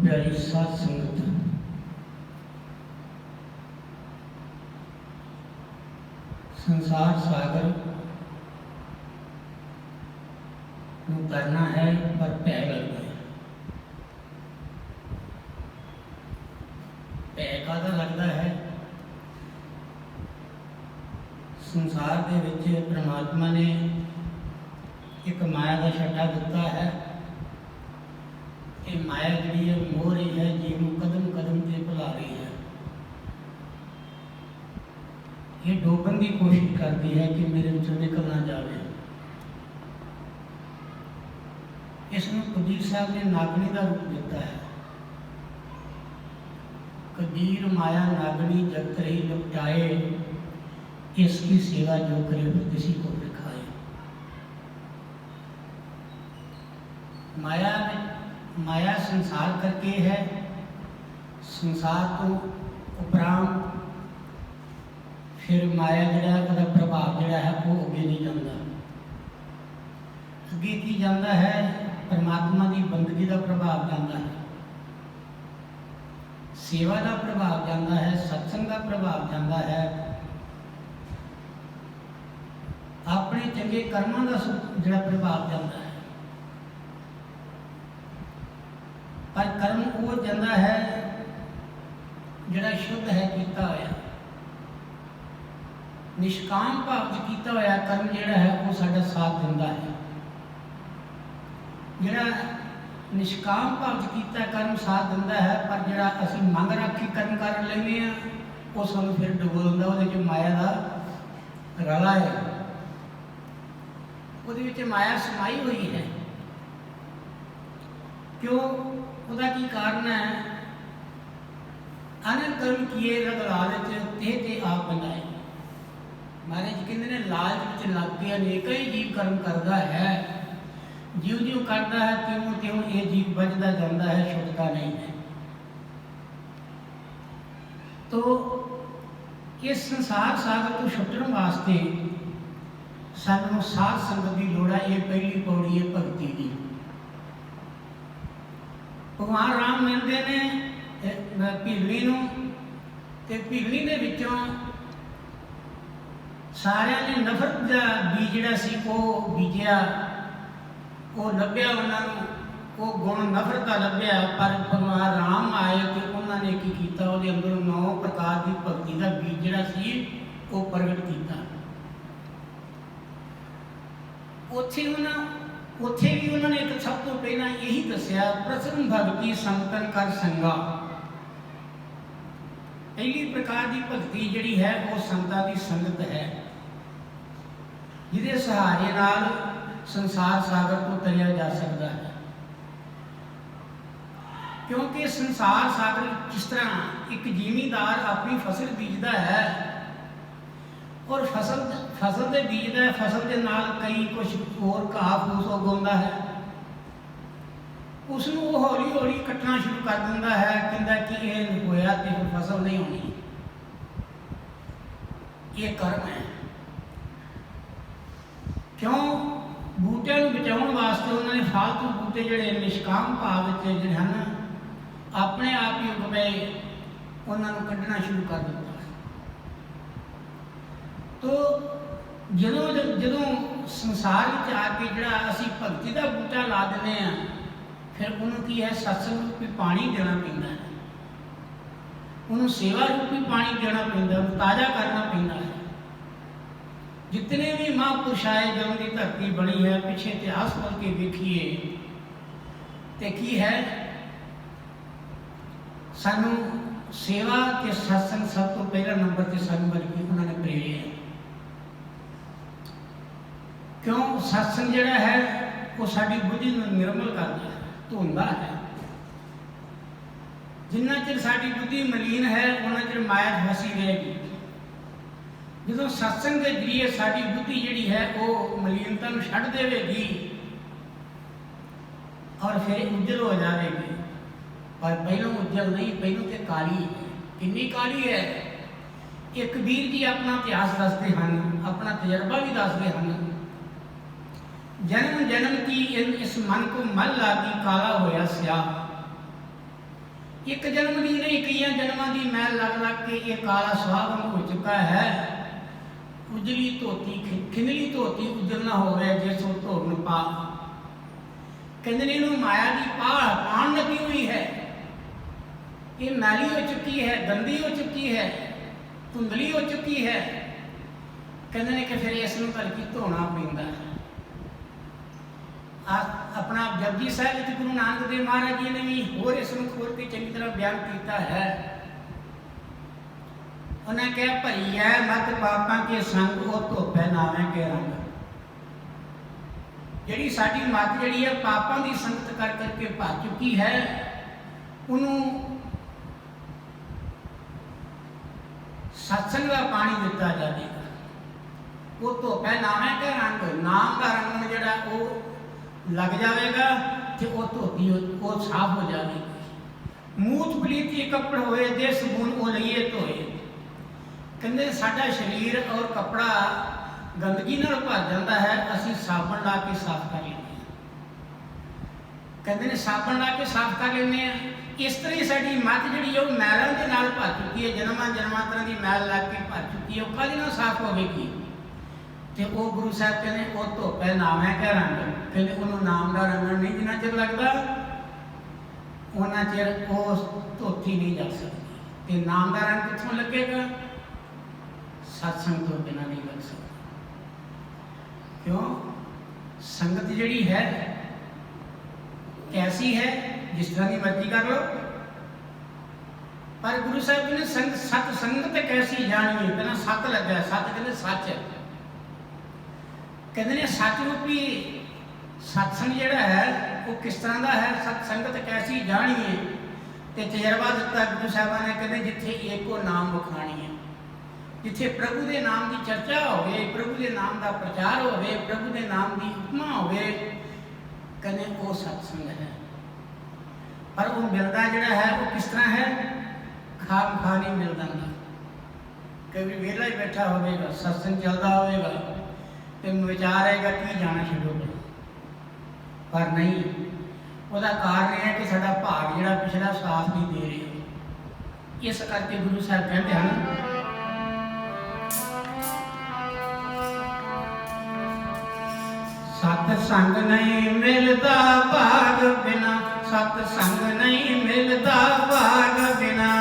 प्यारी साध संगत, संसार सागर ਨੂੰ करना है पर भै लगता है। भै काहदा लगता है? संसार के विच परमात्मा ने एक माया का छड्डा दिता है। ये माया जिहड़ी है मोह रही है, जीव को कदम कदम से भुला रही है। ये डोबन की कोशिश करती है कि मेरे विचों निकल ना जाए। इसमें कबीर साहब ने नागनी का रूप दिता है। कबीर माया नागनी जगत रही लुटाए, इसकी सेवा जो करे वो किसी को दिखाए। माया संसार करके है, संसार तो उपरांत फिर माया जिहड़ा उसका प्रभाव जिहड़ा है वो अगे नहीं जाता। अगे की जाता है? परमात्मा की बंदगी का प्रभाव जाता है, सेवा का प्रभाव जाता है, सत्संग का प्रभाव जाता है, अपने चंगे कर्मों का जिहड़ा प्रभाव जाता है। पर कर्म वो जाता है जिहड़ा शुद्ध है कीता होया, निष्काम भाव च कीता होया कर्म जिहड़ा है वो साडा साथ दिंदा है। जिहड़ा निष्काम भाव च कीता कर्म साथ दिंदा है, पर जिहड़ा असीं मंग रख के कर्म कर लैंदे आ वो सानूं फिर डुबो दिंदा। उहदे च माया दा रला है, उहदे विच माया समाई हुई है। क्यों? उसका की कारण है? अनंत कर्म किए रग लालच ते आप बनाए। महाराज कहते हैं लालच लग के अनेक ही जीव कर्म करता है। जीव जीव करता है त्यों त्यों ये जीव बचता जाता है, छुटता नहीं है। तो इस संसार सागर को छुटन वास्ते सानू साध संगत की लोड़ है। ये पहली पौड़ी है भगती की। भगवान राम मिलते ने भीलनी नूं, ते भीलनी दे विचों सारिਆਂ ने नफरत का बीज जिहड़ा सी वो बीजिया, वो लभ्या उन्होंने, वो गुण नफरत का लभ्या। पर भगवान राम आए तो उन्होंने की कीता, उहदे अंदरों 9 प्रकार की भगती का बीज जिहड़ा सी वो प्रगट किया। उत्थे भी उन्होंने एक सब तो पहला यही दसिया, प्रसन्न भगती संतन कर संगा। पहली प्रकार की भगती जिहड़ी है वो संतां की संगत है, जिहदे सहारे नाल संसार सागर को तरिया जा सकता है। क्योंकि संसार सागर जिस तरह एक जिमीदार अपनी फसल बीजता है और फसल दे बीजता है, फसल के नाल कई कुछ होर घाह फूस उगाउंदा है, उसनूं वो हौली हौली कट्टना शुरू कर दिंदा है। कहता कि ये होया तो फिर फसल नहीं होनी। ये कर्म है। क्यों? बूटिਆਂ ਨੂੰ बचाने वास्ते उन्होंने फालतू बूटे जिहड़े निष्काम भाव विच जिहड़े हन अपने आप ही उग पए, उन्होंने कढ़ना शुरू कर दिता। तो जदों संसार में आके जिहड़ा असीं भगती का बूटा ला दिंदे आ, फिर उन्होंने की है सत्संग रूपी पानी देना पैंदा है, उन्होंने सेवा रूपी पानी देना पैंदा, ताज़ा करना पैंदा है। जितने भी महापुरुष आए जब की धरती बनी है, पिछे इतिहास पढ़ के देखिए तो की है, सानू सेवा के सत्संग सब तो पहला नंबर से सानू बल्कि उन्होंने प्रेरित है। क्यों? सत्संग जिहड़ा है वो साडी बुद्धि नूं निर्मल करता है, धोंदा है। जिन्ना चिर साडी बुद्धि मलीन है उन्ना चिर माया फसी रहेगी। जो सत्संग के जरिए साडी बुद्धि जिहड़ी है वो मलीनता नूं छड्ड देवेगी और फिर उज्जल हो जाएगी। पर पहलों उज्जल नहीं, पहलों तो काली है। कितनी काली है? ये कबीर जी अपना इतिहास दसते हैं, अपना तजर्बा भी दसते हैं। जन्म जन्म की इस मन को मल लागी काला होया स्याह। एक जन्म की नहीं, कई जन्मों की मैल लग लग के ये काला सुहाग हो चुका है। उजली धोती खिंदली धोती उजल ना हो गया जिस धोन पा, कहते इन्हों माया की पान लगी हुई है। ये मैली हो चुकी है, गंदी हो चुकी है, धुंधली हो चुकी है। कहते कि फिर इसनों करके धोना पैंदा है। अपना जपजी साहिब गुरु नानक देव महाराज जी ने भी होर इसनों खोल के चंगी तरह बयान किया है। उन्हें कहा भरी है मत पापां के संग वो धोपै नावें के रंग। जिहड़ी साडी मत जिहड़ी है पापां की संगत कर करके भर चुकी है, उन्होंने सत्संग का पानी दिता जाएगा। वो धोपै नावें के रंग, नाम का रंग जिहड़ा वो लग जाएगा तो वो धोती वो साफ हो जाएगी। मूत पलीती कपड़ होए दे सबून वो लईए धोए। कहते साडा शरीर और कपड़ा गंदगी नाल भर जाता है, असी साबन ला के साफ कर लेते हैं। कहते ने साबन ला के साफ कर लेते हैं। इस तरह ही साडी मत जिहड़ी है मैलों के नाल भर चुकी है, जन्मांतरां की मैल लग के भर चुकी है। वो काहदे नाल साफ होगी? तो वो गुरु साहब कहते वो धोपै नावें के रंग। कहते उन्होंने नाम का रंग नहीं जिन्ना चिर लगता उन्ना चिर वो धोती नहीं जा सकती। तो नाम का रंग कितों लगेगा? सत्संग तो बिना नहीं लग सकता। क्यों? संगत जिहड़ी है कैसी है, जिस तरह की मर्जी कर लो, पर गुरु साहब ने सत संगत कैसी जानिए। पहला सत लगा, सत कहते सच है। कहते हैं सच रूपी सत्संग जिहड़ा है वो किस तरह का है, सत्संगत कैसी जानिए। तो तजर्बा दिता गुरु साहब ने, कहते जिथे एको नाम बखानी है, जिथे प्रभु के नाम की चर्चा होवे, प्रभु के नाम का प्रचार होवे, प्रभु के नाम की उपमा होवे, कहते वो सत्संग है। पर वो मिलता जिहड़ा है वो किस तरह है? खाम खा नहीं मिलता। कभी वेला ही बैठा होगा, सत्संग चलता होगा तो विचार आएगा कि जाना छो, पर नहीं। वह कारण है कि साडा भाग जिहड़ा पिछला साथ नहीं दे रहे। इस करके गुरु साहब कहते हैं सत्संग नहीं मिलता भाग बिना, सत्संग नहीं मिलता भाग बिना।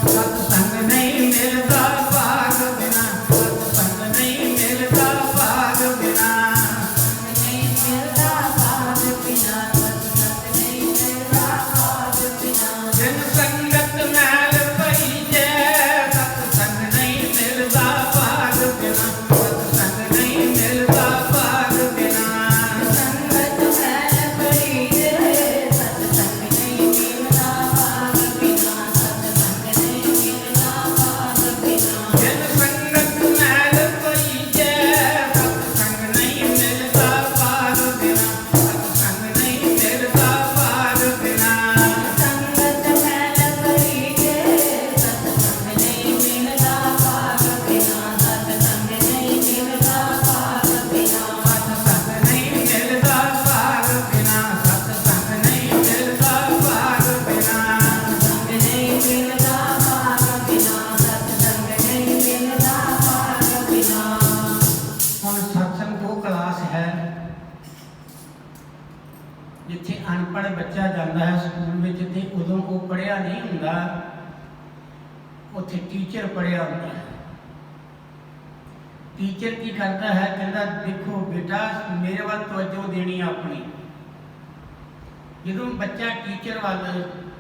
सत्संग नहीं मिलता भाग बिना, सत्संग नहीं मिलता भाग बिना। नहीं मिलता भाग बिना, सत्संग नहीं मिलता भाग बिना। जिन संगत मैल पई जै, सत्संग नहीं मिलता भाग बिना, सत्संग नहीं मिलता भाग बिना। संगत मैल पई जै, सत्संग नहीं मिलता भाग बिना, सत्संग नहीं मिलता भाग बिना। जिन संगत मैल पई जै, सत्संग नहीं मिलता भाग बिना, सत्संग नहीं मिलता भाग बिना। संगत मैल पई जै, सत्संग नहीं मिलता भाग बिना, सत्संग नहीं मिलता भाग बिना। सत्संग नहीं मिलता भाग बिना, सत्संग नहीं मिलता भाग बिना। सत्संग नहीं मिलता भाग बिना, सत्संग नहीं मिलता भाग बिना। हुण सत्संग वो क्लास है जिथे अनपढ़ बच्चा जाता है स्कूल में, तो उदों वो पढ़िया नहीं होंदा, उत्थे टीचर पढ़िया होंदा है। टीचर की करता है, कहता देखो बेटा मेरे वाल तवज्जो देनी अपनी। जो बच्चा टीचर वाल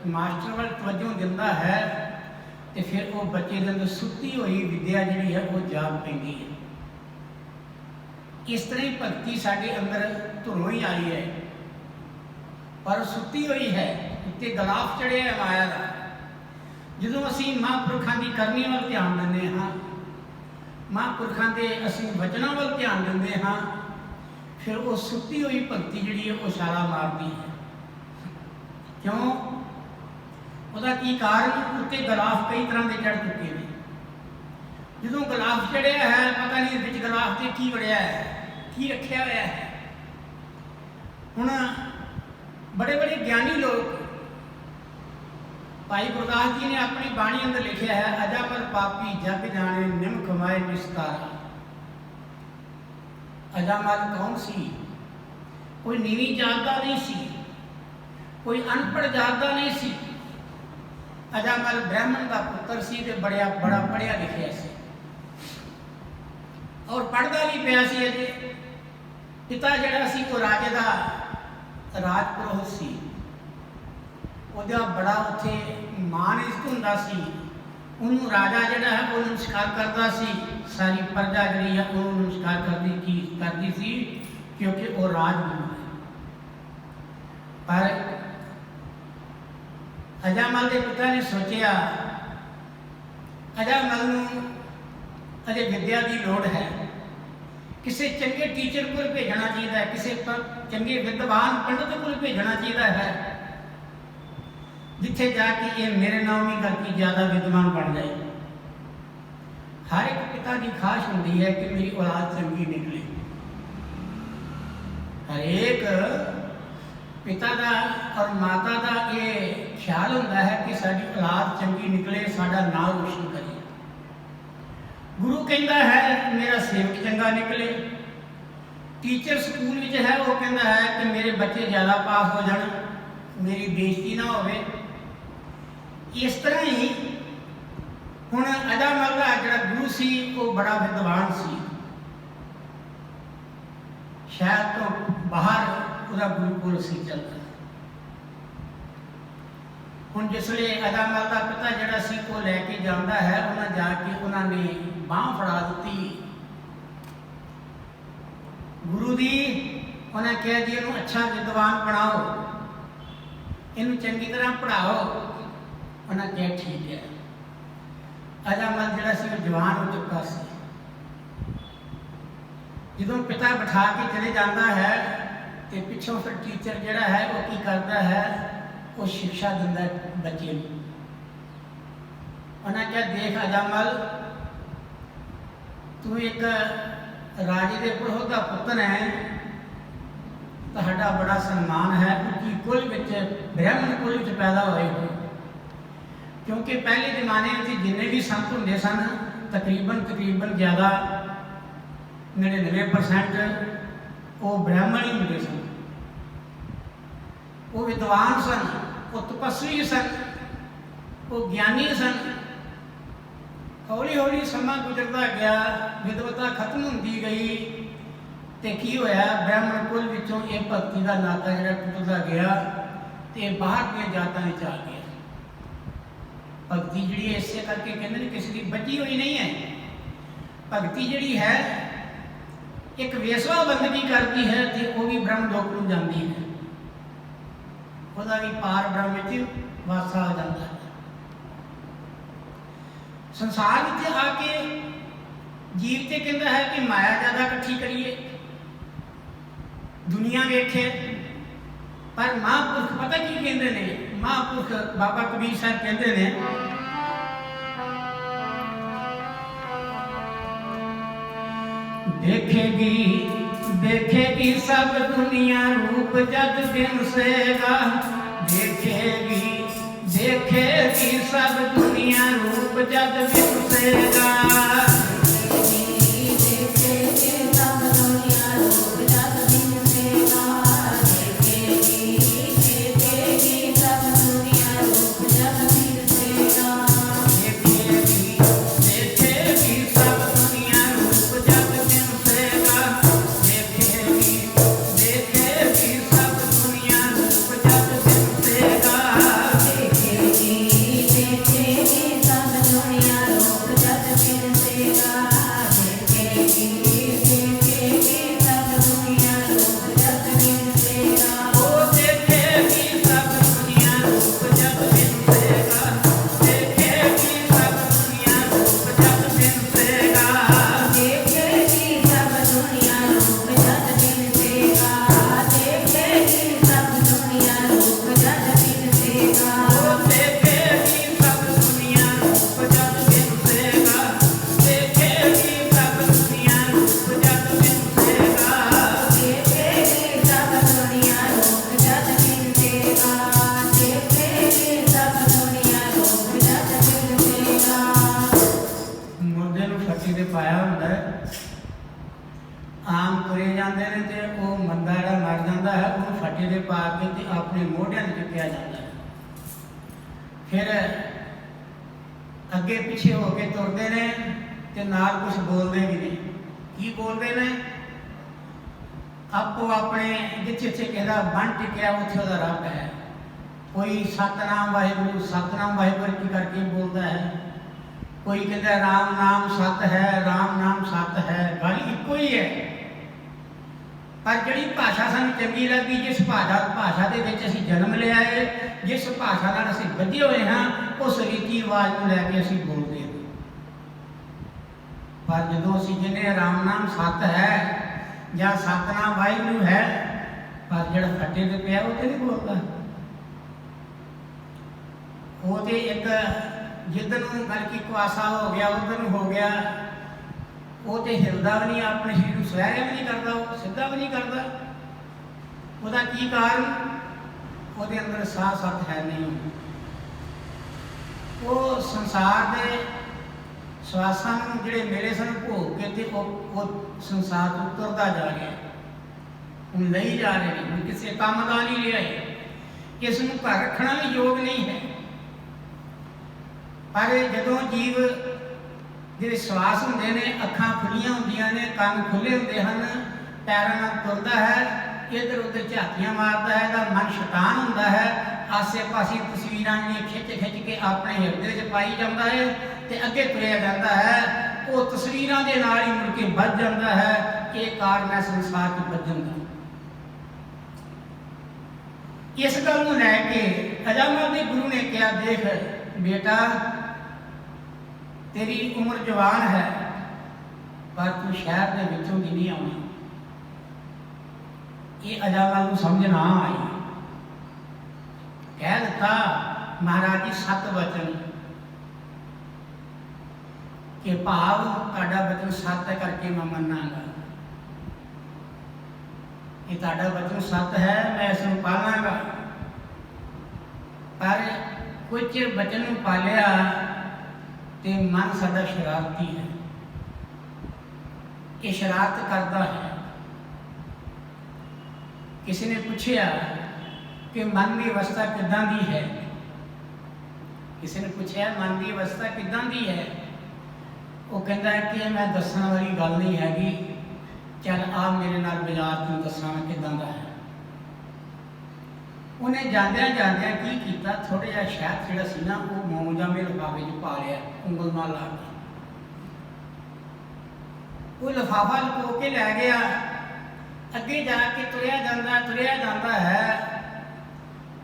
मास्टर वाल तवज्जो दिंदा है तो फिर वो बच्चे के अंदर सुती हुई विद्या जिहड़ी है वो जाग पैंदी है। इस तरह ही भगती साडे अंदर धुरों ही आई है, पर सुती हुई है, उत्ते गलाफ चढ़िया है माया का। जो असी महापुरखों की करनी वाल ध्यान देंगे हाँ, महापुरखों के असी वचनों वाल ध्यान देंगे हाँ, फिर वो सुती हुई भगती जिहड़ी है वो छाला मारती है। क्यों? उसका की कारण? उत्ते गलाफ कई तरह के चढ़ चुके हैं। जो गलाफ चढ़िया है पता नहीं बिच गलाफ से की बढ़िया है, की रखा हुआ है। हुण बड़े बड़े ज्ञानी लोग, भाई गुरदास जी ने अपनी बाणी अंदर लिखा है, अजामल पापी जग जाने निम कमाए निस्तारा। अजामल कौन सी? कोई नीवी जात का नहीं सी, कोई अनपढ़ जात का नहीं सी। अजामल ब्राह्मण का पुत्र सी ते बड़ा पढ़िया लिखिया सी और पढ़ता भी पिया सी। अजे पिता जिहड़ा सी वो राजे का राजपुरोहित सी, ਉਹਦਾ बड़ा उत्थे मान इज्जत हुंदा सी। ਉਹਨੂੰ राजा जिहड़ा है वो नमस्कार करता सी, सारी प्रजा जिहड़ी है वो नमस्कार करती सी क्योंकि वो राजगुरु है। पर अजामल के पिता ने सोचा अजामल नूं अजे विद्या की लोड़ है, किसी चंगे टीचर को भेजना चाहिए, किसी चंगे विद्वान पंडित को भेजना चाहिए है जिथे जाके ये मेरे नाम ही करके ज़्यादा विद्वान बन जाए। हर एक पिता की ख्वाहिश होती है कि मेरी औलाद चंगी निकले। हर एक पिता का और माता का ये ख्याल होता है कि साड़ी औलाद चंगी निकले, साड़ा नाम रोशन करे। गुरु कहता है मेरा सेवक चंगा निकले, टीचर स्कूल में है वो कहता है कि मेरे बच्चे ज़्यादा पास हो जाए, मेरी बेइज्जती ना हो। इस तरह ही हुण अजामल का जिहड़ा गुरु सी वो बड़ा विद्वान सी, शायद तो बाहर पूरा गुरुकुल सी चलता। हुण जिसले अजामल का पिता जिहड़ा सी वो लैके जाता है, उन्हें जाके उन्होंने बांह फड़ा दी गुरु दी। उन्हें कहा जी इनू अच्छा विद्वान बनाओ, इनू चंगी तरह पढ़ाओ। उन्हें कहा ठीक है। अजामल जिहड़ा सी जवान हो चुका सी। जो पिता बिठा के चले जाता है तो पिछों फिर टीचर जिहड़ा है वो की करता है, वो शिक्षा दिंदा बच्चे को। उन्हें कहा देख अजामल तू एक राजे के पुरोहित का पुत्र है, तुहाडा बड़ा सम्मान है, उनकी कुल विच ब्राह्मण कुल विच पैदा होए हो। क्योंकि पहले जमाने में जिन्ने भी संत होंदे सन तकरीबन ज़्यादा 99% वो ब्राह्मण ही होंदे सन। वो विद्वान सन, वो तपस्वी सन, वो ज्ञानी सन। हौली हौली समा गुजरता गया, विद्वता खत्म होती गई तो की होया ब्राह्मण कुल विचों ये भगती का नाता जिहड़ा टुटदा गया तो बाहर दी जातां विच आ गया। भगती जी इस करके कहते किसी की बची हुई नहीं है। भगती जी है एक वेसवा बंदगी करती है तो वह भी ब्रह्मलोक में जाती है, वह भी पार ब्रह्म में वासा आ जाता है। संसार में आके जीव तो कहता है कि माया ज़्यादा इकट्ठी करिए, दुनिया वेखे। पर महापुरुष पता की कहते हैं, महापुरुष बाबा कबीर साहब कहते हैं देखेगी सब दुनिया रूप जग दिन सेगा। देखेगी सब दुनिया रूप जग दिन सेगा। जग अपने मोढियां ते चुक्या जाता है। फिर अगे पिछे होके तुरते ने ते नाल कुछ बोलते भी ने। की बोलते ने? आपो अपने जिथे जिथे कहता बन टिकया उत्थे उहदा रब है। कोई सतनाम वाहिगुरू की करके बोलता है, कोई कहता राम नाम सत है, राम नाम सत है, गल इको ही है। पर जिहड़ी भाषा सानूं चंगी लगी, जिस भाषा दे विच असीं जन्म लिया है, जिस भाषा नाल असीं बधे होए हां, उस रीति रिवाज नूं लैके असीं बोलते हैं। पर जदों असीं कहने राम नाम सत है या सतनाम वाहिगुरू है, पर जिहड़ा फटे ते पिया वो तो नहीं बोलता। वो तो एक जिधर बल्कि कुआसा हो गया उधर हो गया, वो तो हिलदा भी नहीं, अपने शरीर को सवैरिया भी नहीं करता, वो सीधा भी नहीं करता। उसका की कारण? वो अंदर साह सत है नहीं। वो संसार के श्वासां जिहड़े मिले सन भोग के ते वो संसार तो तुरदा जा रहा, हम नहीं जा रहे हैं, हम किसी काम का नहीं लिया है, इसनूं घर रखना भी योग नहीं है। पर जदों जीव जिहड़े श्वास होंदे ने, अखां खुलियां होंदियां ने, कंन खुले होंदे हन, पैरां नाल तुरदा है, इधर उधर झातियां मारदा है, दा मन शैतान हुंदा है, आसे पासे तस्वीरां खिच खिच के अपने हिरदे च पाई जांदा है ते अगे तुरिया जांदा है। वो तस्वीरां दे नाल ही मुड़ के बच जांदा है। ये कारण है संसार च बजन दा। इस गल नूं लैके अजामल दे गुरु ने कहा, देख बेटा तेरी उम्र जवान है, पर तू शहर के विचों की नहीं आना। ये अजामल को समझ ना आई। कह दिता महाराज जी 7 वचन कि भाव तुहाडा वचन सत करके मैं मनांगा। ये तुहाडा वचन सत है, मैं इसनूं पालांगा। पर कुछ चिर वचन नूं पालिया ते मन साडा शरारती है, ये शरारत करता है। किसी ने पूछा कि मन की अवस्था किदां दी है? किसी ने पूछा मन की अवस्था किदां दी है? वो कहता है कि मैं दसण वाली गल नहीं हैगी, चल आ मेरे नाल बाजार तूं दसना मैं किदां दा है। उन्हें जांदियां जांदियां की कीता, थोड़ा जिहा शहद जिहड़ा सी ना वो मोमजा में लिफाफे च पा लिया, उंगल नाल ला के वो लिफाफा लुको के लै गया। अगे जाके तुरिया जाता है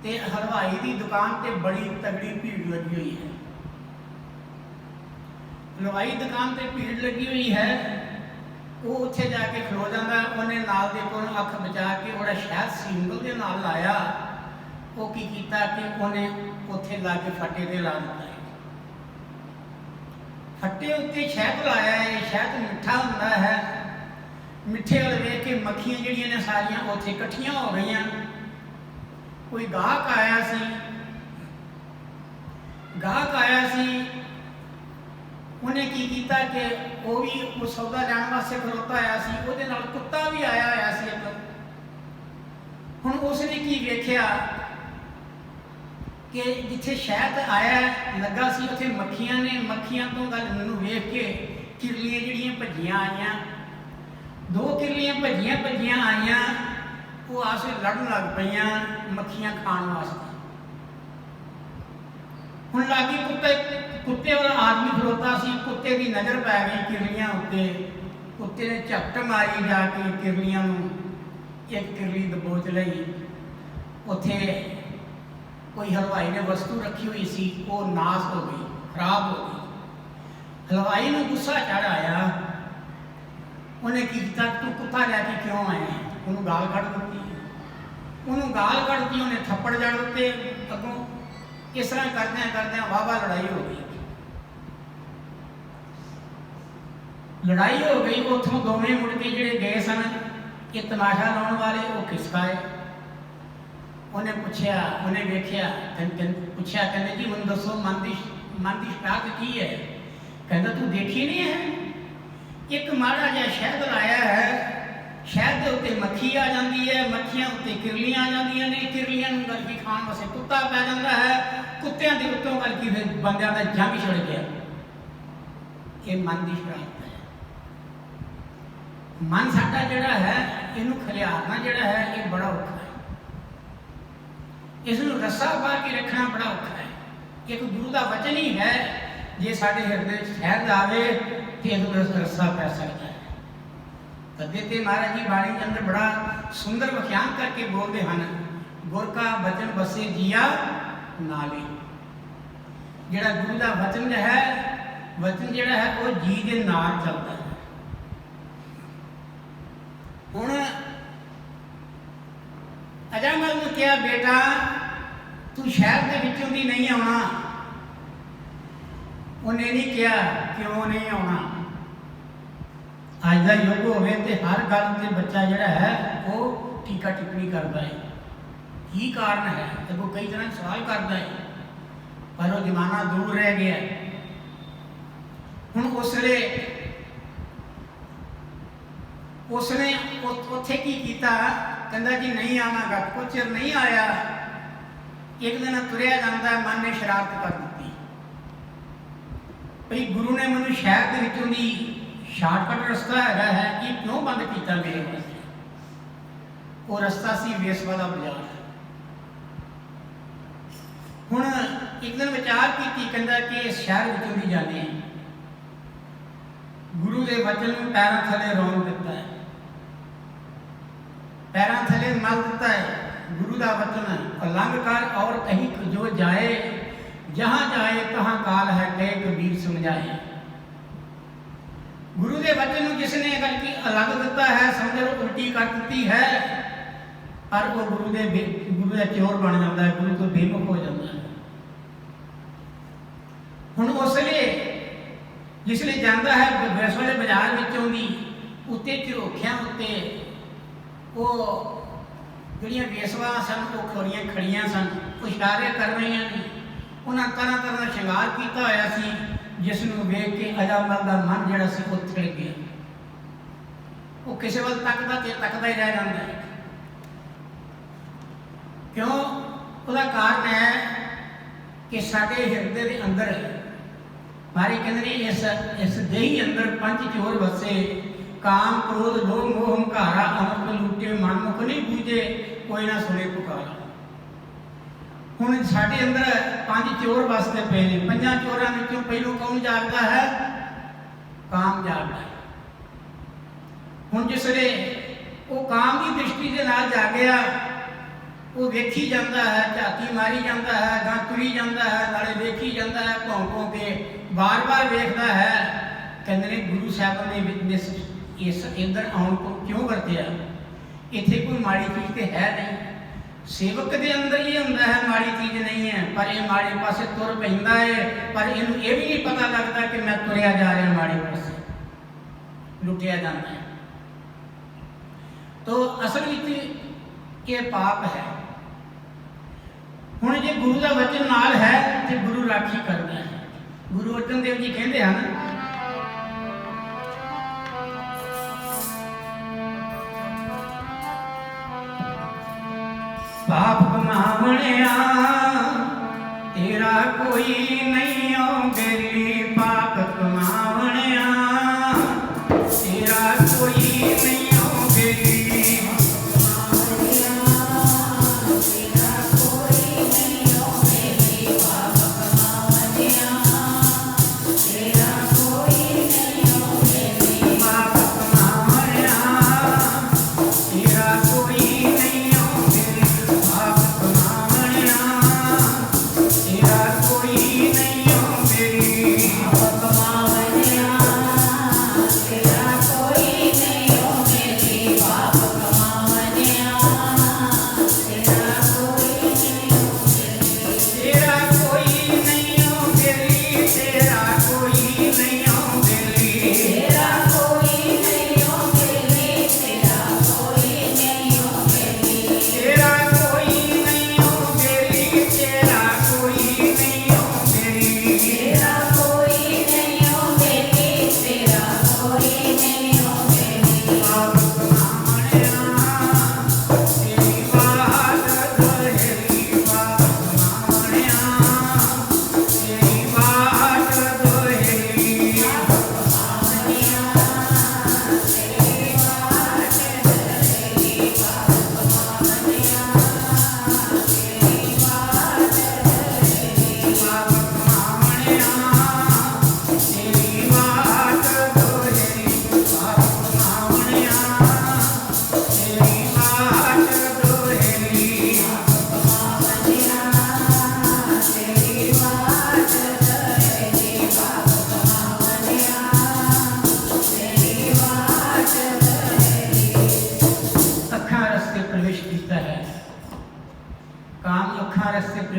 ते हलवाई की दुकान ते बड़ी तगड़ी भीड़ लगी हुई है। हलवाई दुकान ते भीड़ लगी हुई है, वो उत्थे जाके खलो जाता। उन्हें नाल दे कोल अख बचा के ओड़ा शहद सिंगल के नाल लाया। वो की कीता कि उन्हें उत्थे ला के फट्टे ते ला दिता। फट्टे उत्ते शहद लाया है, शहद मिठा हुंदा है। मिठे वाल वेख के मक्खियां जिहड़ियां ने सारियां उत्थे इकट्ठियां हो गईयां। कोई गाहक आया सी, उन्हें की कीता कि वो भी उस सौदा लैण वास्ते खलोता आया सी, उहदे नाल कुत्ता भी आया होया सी इक। हुण उसने की वेख्या कि जिथे शहद आया लगा सी उत्थे मक्खियां ने। मक्खियां तो गल मैनूं वेख के किरलियां जिहड़ियां भज्जियां आईयां, 2 किरलियां भज्जियां आईयां, वो आसे लड़न लग पईयां मक्खियां खाण वास्ते। हुण लागी कुत्ते वाला आदमी खलोता सी, कुत्ते की नज़र पै गई किरलियां उत्ते। कुत्ते ने झपट मारी जाके किरलियां नूं, एक किरली दबोच लई। उत्थे कोई हलवाई ने वस्तु रखी हुई सी, वो नाश हो गई, खराब हो गई। हलवाई नूं गुस्सा चढ़ आया। उन्हें की कीता, तू कुत्ता लैके क्यों आया? उन्होंने गाल कढ़ दी। उन्होंने गाल कढ़ दी, उन्हें थप्पड़ जड़ दिते अगों। इस तरह करदे वाह लड़ाई हो गई। लड़ाई हो गई। उतों दोवें मुड़ के जिहड़े गए सन ये तमाशा लाने वाले, वो खिसकाए। उन्हें पूछया, उन्हें वेख्या, पूछया, कहते जी मैनूं दसो मन की शरारत की है? कहता तू देखी नहीं है, एक माड़ा जिहा शहद लाया है, शहद के उत्ते मक्खी आ जाती है, मक्खियां उत्ते किरलियां आ जांदियां ने, किरलियां नूं गलकी खाण वास्ते कुत्ता पै जाता है, कुत्तियां दे उत्तों गलकी फिर बंदियां दा जंग छिड़ गया। ये मन की शरारत है। मन साडा जिहड़ा है इहनूं खलियारना जिहड़ा है ये बड़ा औखा है, इसनूं रस्सा पा के रखना बड़ा औखा है। एक गुरु का वचन ही है, जे साडे हिरदे ठहर जावे तो इहनूं रस्सा पै सकता है। तदे ते महाराज जी बाणी के अंदर बड़ा सुंदर व्याख्यान करके बोलते हैं, गुर का वचन बसे जिया नाले। जिहड़ा गुरु का वचन है, वचन जिहड़ा है वो जी के नाल चलता है। हुण अजामल ने कहा, बेटा तू शहर के विचों दी नहीं आना। उन्हें नहीं कहा क्यों नहीं आना। अज का युग होवे ते हर गल से बच्चा जिहड़ा है वो टीका टिप्पणी करता है, की कारण है, तो कई तरह सवाल करता है, पर वो जमाना दूर रह गया। हुण उसने उत्थे की कीता, कहंदा जी नहीं आवांगा। कुछ चिर नहीं आया, एक दिन तुरिया जाता है, मन ने शरारत कर दी भाई गुरु ने मैनूं शहर के विचों दी शार्टकट रस्ता है कि क्यों बंद किया मेरे वास्ते। वो रस्ता सी वेसवा का बाजार। हुण एक दिन विचार की, कहता कि इस शहर विचों दी जाने, गुरु के वचन में पैरों थले रोन दिता है, पैरों थले मल दिता है। गुरु का वचन उलंघ कर और कहीं जो जाए, जहां जाए तहां काल है, कहे कबीर समझाए। गुरु के वचन जिसने गल की अलग दिता है, समझो उल्टी कर दी है, पर वो गुरु के चोर बन जाता है, गुरु तो बेमुख हो जाता है। हुण उसले जिसले जाता है वैस वाले बाजार विचों दी उत्ते झरोखियां उत्ते वो जिहड़ियां वेसवा सन वो खोरियां खड़ियां सन, वो इशारे कर रही हैं। उन्हें तरह तरह का श्रृंगार किया होया सी, जिसनों वेख के अजामल का मन जिहड़ा सी वो थिड़ गया। वो किसी वाल तकदा ही रह जाता है। क्यों? उसका कारण है कि साडे हिरदे के अंदर मारे कहते इस देही अंदर पंच चोर बसे, काम क्रोध लोभ मोह हंकारा, अमृत लूटे मन मुख नहीं बूझे, कोई ना सुने पुकारा। हुण साडे अंदर पांच चोर बसते पे ने, पंजां चोरां विचों पहलों कौन जागदा है? काम जागदा है। हुण जिसले वो काम की दृष्टि के नाल जागया, वो वेखी जाता है, झाती मारी जाता है, गां तुरी जाता है, नाले वेखी जाता है, भौं भौं के बार बार वेखदा है। कहते ने गुरु साहब ने इस इधर आउण को क्यों वरत्या? इत्थे कोई माड़ी चीज़ तो है नहीं। सेवक के अंदर ये होंदा है माड़ी चीज़ नहीं है, पर ये माड़े पासे तुर पैंदा है, पर इनू ये भी नहीं पता लगता कि मैं तुरया जा रहा माड़े पासे, लुटिया जाता है। तो असल में ये पाप है। हुण जे गुरु का वचन नाल है तो गुरु राखी करता है। गुरु अर्जन देव जी कहते हैं, पाप कमावणिया तेरा कोई नहीं हो बेली, पाप कमावणिया तेरा कोई नहीं हो बेली। नहीं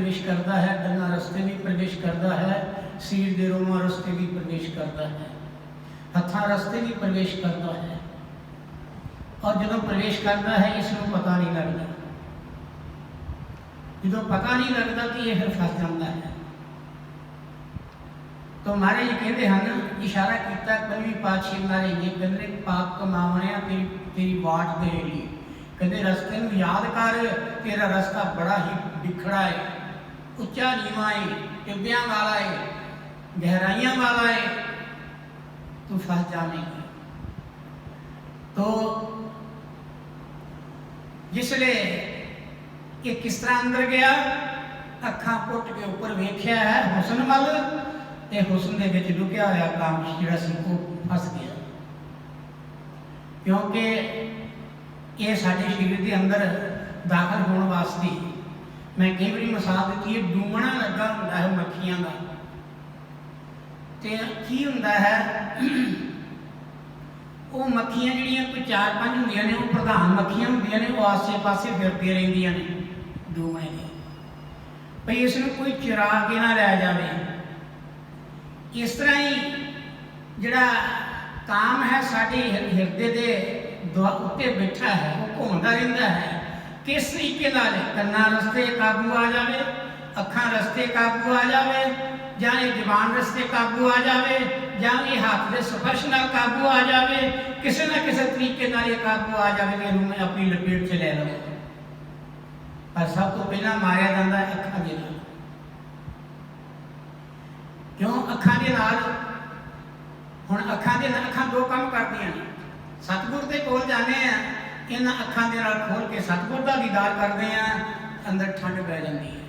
प्रवेश करता है, गल्लां रस्ते भी प्रवेश करता है, सीर दे रोमां रस्ते भी प्रवेश करता है, हत्थां रस्ते भी प्रवेश करता है। और जो प्रवेश करता है इसमें पता नहीं लगता, जो पता नहीं लगता कि यह फिर फस जाता है। तो महाराज जी कहते हैं, इशारा किया पंजवीं पातशाही महाराज जी कहते पाप कमावने तेरी वाट दे लिए, कहते रस्ते में याद कर, तेरा रास्ता बड़ा ही बिखड़ा है, उच्चा नीवा है, टिब्बियां वाला है, गहराइयां वाला है, तू फंस जाएगा। तो जिसले ये किस तरह अंदर गया, अखा पुट के ऊपर वेख्या है हुसन वाल, ते हुसन दे विच लुकिया होया काम जिहड़ा सी वो फस गया, क्योंकि ये साडे शरीर के अंदर दाखिल होने वास्ते मैं कई बार मिसाल दी है, डूमना लगा हुंदा है मक्खियां का, ते की हुंदा है वो मक्खियां जिहड़ियां कोई 4-5 हुंदियां ने, वो प्रधान मक्खियां हुंदियां ने, वो आसे पासे फिरदी रहिंदियां ने डूमने दी, भई इसनूं कोई चुरा के ना लै जावे। इस तरह ही जिहड़ा काम है साडे हिरदे दे उत्ते बैठा है, वो घूमता रहता है, किस तरीके नाल कन्ना रस्ते काबू आ जाए, अखां रस्ते काबू आ जाए, जां ये जबान रस्ते काबू आ जाए, जां ये हाथ के स्पर्श नाल काबू आ जाए, किसी ना किसी तरीके नाल ये काबू आ जाए कि मैं अपनी लपेट च ले लवां। पर सब तो पहला मारिया जाता है अखां दे नाल, क्यों अखां दे नाल, हुण अखां दो काम करदियां ने, सतगुर के कोल जाने हैं, इन्हां अखां दे नाल खोल के सतगुर का दीदार करते हैं, अंदर ठंड पै जाती है।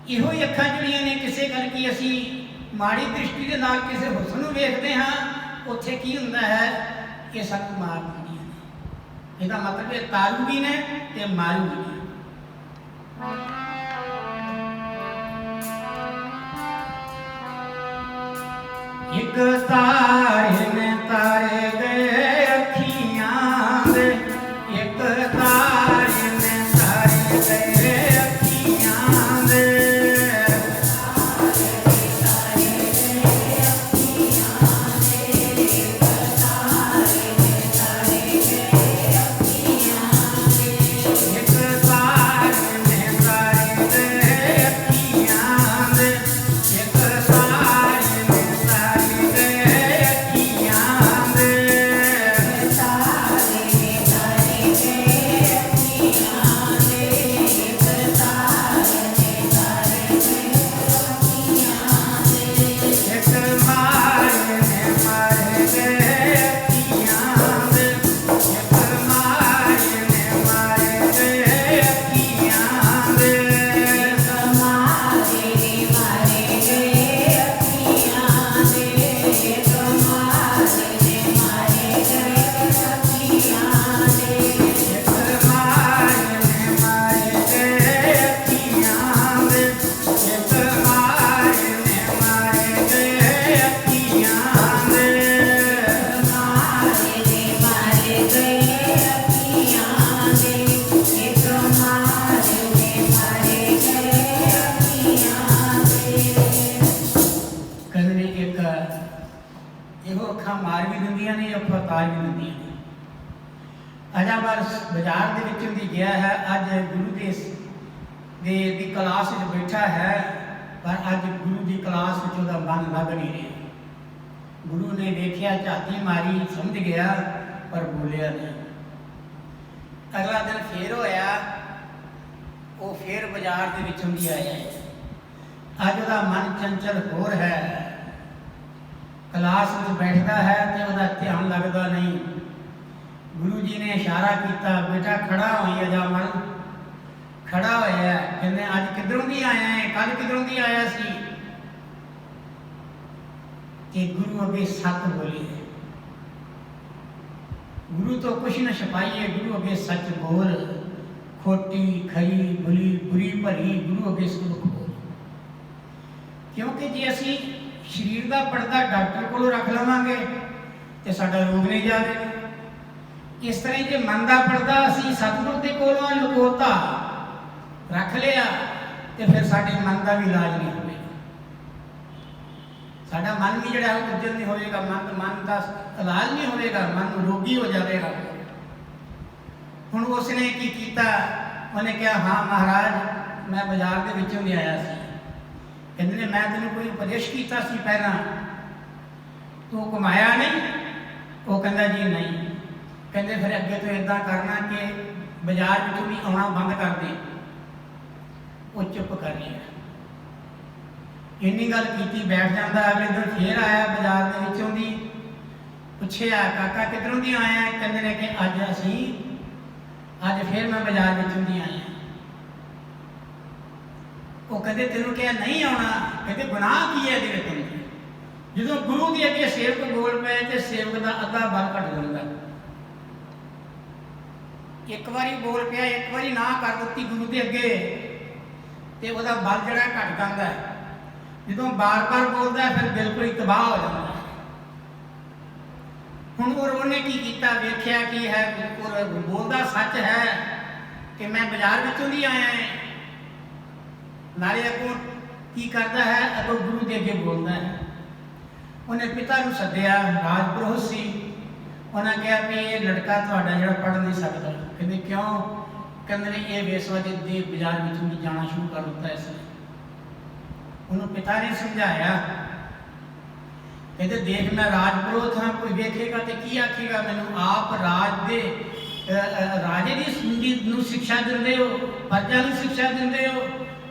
इहो ही अखां जिहड़ियां ने किसी गल की असी माड़ी दृष्टि के नाल किसी हुसन नूं वेखदे हां, उत्थे की हुंदा है, ये सब मार दिंदियां ने। इसदा मतलब ये तारू भी ने ते मारू भी ने। एक तारे में तारे गए अखियां दे, एक तारे में तारे गए अखियां दे, बाजार दे विचों दी गया है, अज गुरु दी क्लास में बैठा है, पर अज गुरु की क्लास में मन लग नहीं रहा। गुरु ने देखिया, झाती मारी, समझ गया, पर बोलिया नहीं। अगला दिन फिर होया, वो फिर बाजार के विचों दी आया। अज वह मन चंचल होर है, क्लास में बैठता है तो वह ध्यान लगता नहीं। गुरु जी ने इशारा किया, बेटा खड़ा होइए जा, मन खड़ा होया, कहने अज किधरों दी आया है, कल किधरों दी आया सी। कि गुरु अगे सच बोली है, गुरु तो कुछ न छपाइए, गुरु अगे सच बोल, खोटी खरी बुरी बुरी भली गुरु अगे सब बोल। क्योंकि जे असी शरीर का पर्दा डॉक्टर को रख लवांगे तो साडा रोग नहीं जाएगा। इस तरह जो मन का पर्दा असी सतगुर के कोलों लुकोता रख लिया तो फिर साडे मन का भी इलाज नहीं होगा। साडा मन भी जिहड़ा उज्जल नहीं होएगा, मन का इलाज नहीं होएगा, मन रोगी हो जाएगा। हुण उसने की कीता, उन्हें कहा हाँ महाराज मैं बाजार के विचों नहीं आया सी। कहते ने मैं तेन कोई उपदेश किया सी पहला, तू घुमाया नहीं? वो कहता जी नहीं। कहते फिर अगे तो इदा करना कि बाजार विचों भी आना बंद कर दे। वो चुप कर लिया। इन्नी गल की बैठ जाता। अगले दिन फिर आया बाजार के विचों दी, पूछया काका किधरों दी आया? कहते ने कि अज फिर मैं बाजार विचों दी आया। वो कहते तेनों क्या नहीं आना? कहते गुनाह की है तेरे तुम? जो गुरु के अगे सेवक बोल पे तो सेवक का अद्धा बल घट जाता। एक बारी बोल पिया, एक बारी ना कर दी गुरु के अगे तो वह बल जरा घट जाता है। जो बार बार बोलता है फिर बिल्कुल ही तबाह हो जाता है। हुण उन्हें की किया, वेख्या की है, बोलता सच है कि मैं बाजार विचों दी आया है। नाले अगों की करता है, अगों गुरु के अगे बोलता है। उन्हें पिता को सद्या, राजपुरोहित सी। उन्हें कहा भी ये लड़का तुहाडा जिहड़ा पढ़ नहीं सकता। कहते क्यों? कहते ये वेसवा दे बाजार विचों दी जाना शुरू कर दिता इसने। उन्होंने पिता ने समझाया। कहते देख मैं राजपुरोहित हाँ, कोई वेखेगा तो की आखेगा मैनू? आप राज दे राजे की शिक्षा देंदे हो, प्रजा की शिक्षा देंदे हो,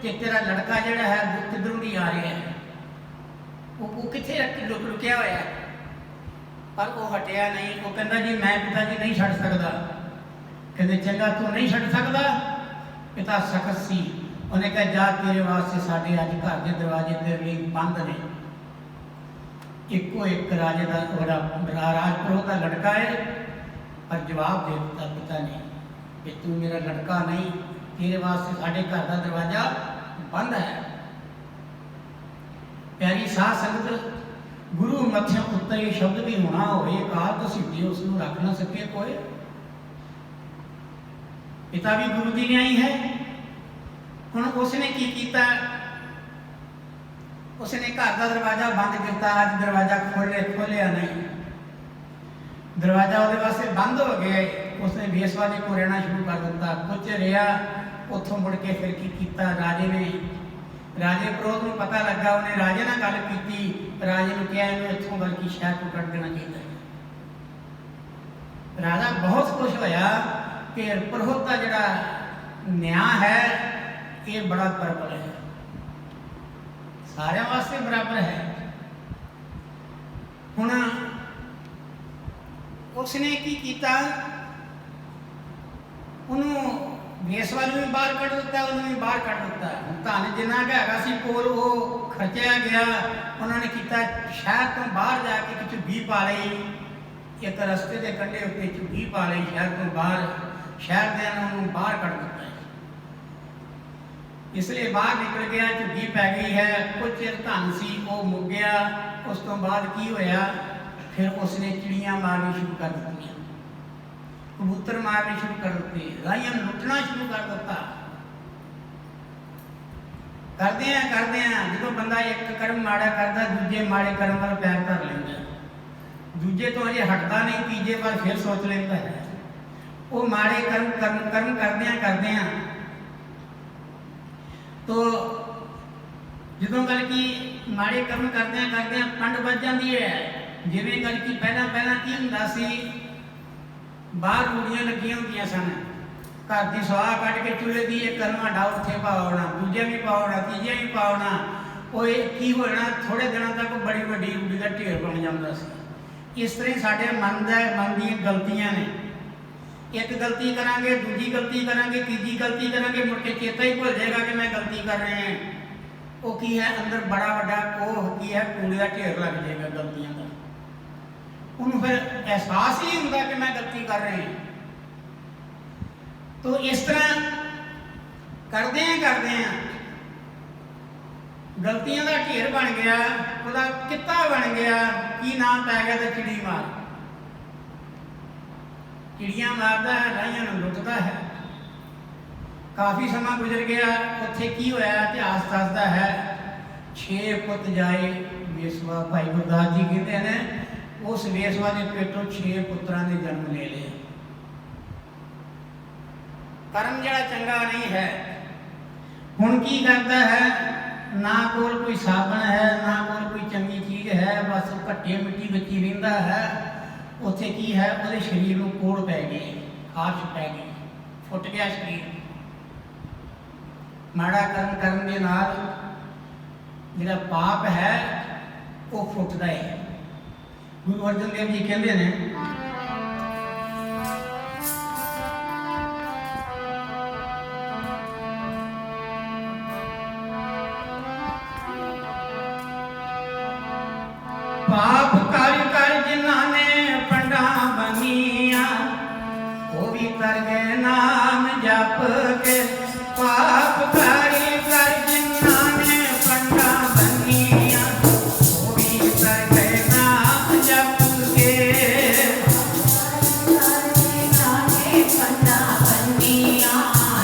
कि तेरा लड़का जिहड़ा है किधरों नहीं आ रहा है, वो कितने लुकिया होया है। पर वो हटिया नहीं। वो कहता जी मैं पिताजी नहीं छड़ सकता। कहते चंगा तू नहीं छड़ सकता? पिता सख्त सी। उन्हें कहा जा तेरे वास्ते साढ़े अज घर के दरवाजे तेरे लिए बंद ने। एको एक राजे का राजपुरोहित का लड़का है, पर जवाब दे दिता पिता ने कि तू मेरा लड़का नहीं, तेरे वास्ते साढ़े घर का दरवाजा बंद है। प्यारी साध संगत, गुरु मत्थे उत्ते ये शब्द भी होना होए काल तो सिद्धि उसनों रख ना सके कोई। पिता भी गुरु की न्यायी है। हुण उसने की किया? उसने घर का दरवाजा बंद किया। अज दरवाजा खोलिया नहीं, दरवाजा वो वास्ते बंद हो गया। उसने बेसवाजी को रहना शुरू कर दिता। कुछ रहा, उतों मुड़ के फिर की किया? राजे ने, राजे पुरोहित को पता लगा, उन्हें राजे ने गल की। राजे ने कहा इन्हों इतों बल्कि शहर को कट देना चाहिए। राजा बहुत खुश होया कि पुरोहित का जिहड़ा न्याय है ये बड़ा बराबर है, सारे वास्ते बराबर है। हुण उसने की किया? उन्होंने बेसवा भी बाहर कट दिता, उन्होंने भी बाहर कट दिता। धन जिन्ना हैगा सी कोल वो खर्चया गया। उन्होंने किया शहर तो बाहर जाके कि झुग्गी पा ली, एक रस्ते के कंढे उत्ते झुग्गी पा ली शहर तो बाहर। शहर के उन्होंने बाहर कट दिता, इसलिए बाहर निकल गया, झुग्गी पै गई है। कुछ चिर धन सी वो मुक गया। उस तो बाद की होया? फिर उसने चिड़ियाँ मारनी शुरू कर दी, कबूतर मारने शुरू कर दिते, राइयां लुटना शुरू कर दिता। करते हैं जो बंदा एक कर्म माड़ा करता दूजे माड़े कर्म वाल पैर धर लेंदा, दूजे तो अजे हटता नहीं, तीजे बार फिर सोच लेता है। वो माड़े कर्म करते हैं तो जो गल की माड़े कर्म करते हैं पंड बच जाती है। जिवें गल की पहला की हुंदा सी, बाहर रूड़ियां लगियां होंदियां सन, घर की सुआह कट के चूल्हे की एक कर्मा डा उत्थे पावना, दूजे भी पावना, तीजे भी पावना। वो की होना थोड़े दिनों तक बड़ी वड्डी रूड़ी का ढेर बन जाता सी। इस तरह साढ़े मन दी गलतियां ने, एक गलती करांगे, दूजी गलती करांगे, तीजी गलती करांगे, मुड़ के चेता ही भुल जाएगा कि मैं गलती कर रहे हैं। वो की है अंदर बड़ा वड्डा कोह की है, कूड़े का ढेर लग जाएगा गलतियों का। उन्होंने फिर एहसास ही होता कि मैं गलती कर रहे हैं। तो इस तरह करते हैं गलतियों का ढेर बन गया, उसका किता बन गया, की नाम पै गया तो चिड़ी मार। चिड़ियाँ मारता है, राइयां लुटता है। काफ़ी समा गुजर गया। उत्थे की होया इतिहास दसदा है 6 पुत जाए वेसवा। भाई गुरदास जी कहते हैं उस वेसवा के पेटों 6 पुत्रां ने जन्म ले लिया। कर्म जड़ा चंगा नहीं है। हुण की करता है, ना कोल कोई साबण है, ना कोल कोई चंगी चीज़ है, बस घट्टे मिट्टी विच ही रहिंदा है। उत्थे की है, उहदे शरीर नूं कोड़ पै गई, खारश पै गई, फुट गया शरीर। माड़ा कर्म करन दे नाल जिहड़ा पाप है वो फुटदा है। गुरु अर्जन देव जी कहंदे ने पाप कर कर जिन्हां ने पंडा बनिया वो भी कर गए नाम जप के। पाप कर कर जिन्हां ने पंडा बनिया वो भी कर गए नाम जप के। पंडा बनिया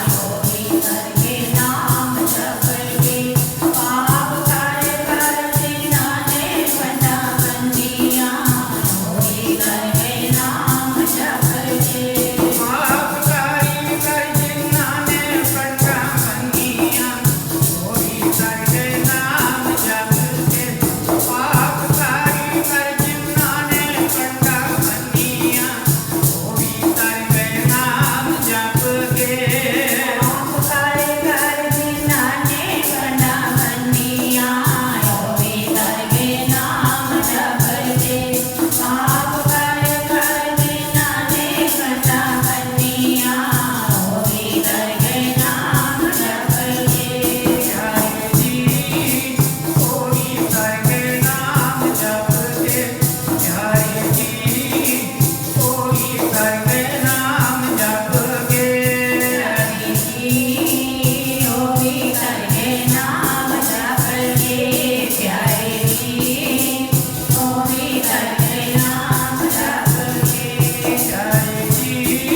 वो भी कर गए नाम जप के। पाप कर कर जिन्हां ने पंडा बनिया वो भी कर गए नाम जप के। पाप कर कर जिन्हां ने पंडा बनिया वो भी कर गए नाम जप के। पाप कर कर जिन्हां ने पंडा बनिया वो भी कर गए नाम जप के। पाप कर कर जिन्हां ने पंडा बनिया वो भी कर गए नाम जप के। पाप कर कर जिन्हां ने पंडा बनिया वो भी कर गए नाम जप के। हरि जी वो भी कर गए नाम जप के। हरि जी वो भी कर गए नाम जप के। हरि जी वो भी कर गए नाम जप के। प्यारे जी वो भी कर गए नाम जप के। हरि जी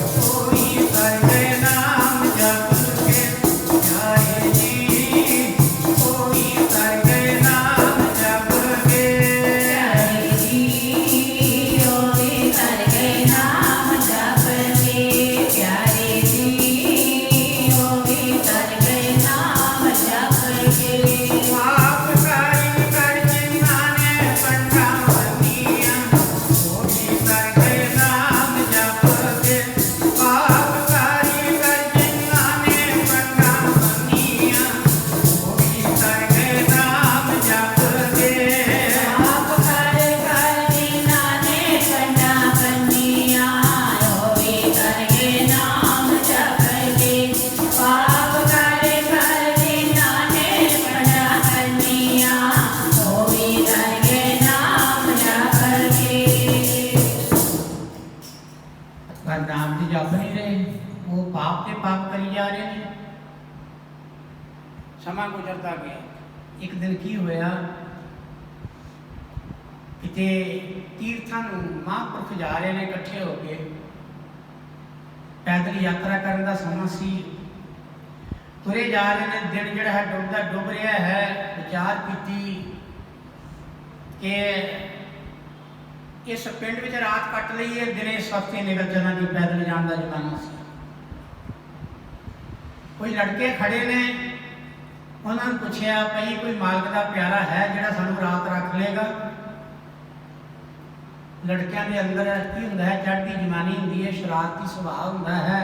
वो भी कर गए नाम जप के। हरि जी वो भी कर गए नाम जप के। हरि जी वो भी कर गए नाम जप के। प्यारे जी वो भी कर गए नाम जप के। पाप कर कर जिन्हां ने पंडा बनिया वो भी कर गए नाम जप के। पाप कर कर जिन्हां ने पंडा बनिया वो भी कर गए नाम जप के। पाप कर कर जिन्हां ने पंडा बनिया वो भी कर गए नाम जप के। पाप कर कर जिन्हां ने पंडा बनिया वो भी कर गए नाम जप के। पर नाम की जप नहीं रहे, वो पाप के पाप करी जा रहे हैं। समा गुजरता गया। एक दिन की होया किते तीर्थां नूं महापुरख जा रहे ने इकट्ठे हो के। पैदल यात्रा करने का समा सी। तुरे जा रहे ने, दिन जिहड़ा है डुबदा डुब रहा है। विचार कीती कि इस पिंड विच रात कट लईए, दिने सस्ते निकल चलांगे। पैदल जाने का जमाना सी। कोई लड़के खड़े ने, उन्होंने पूछया भई कोई मालक का प्यारा है जिहड़ा सानूं रात रख लेगा। लड़कियां के अंदर की हुंदा है, चढ़ती जवानी हुंदी है, शरारती सुभाव हुंदा है,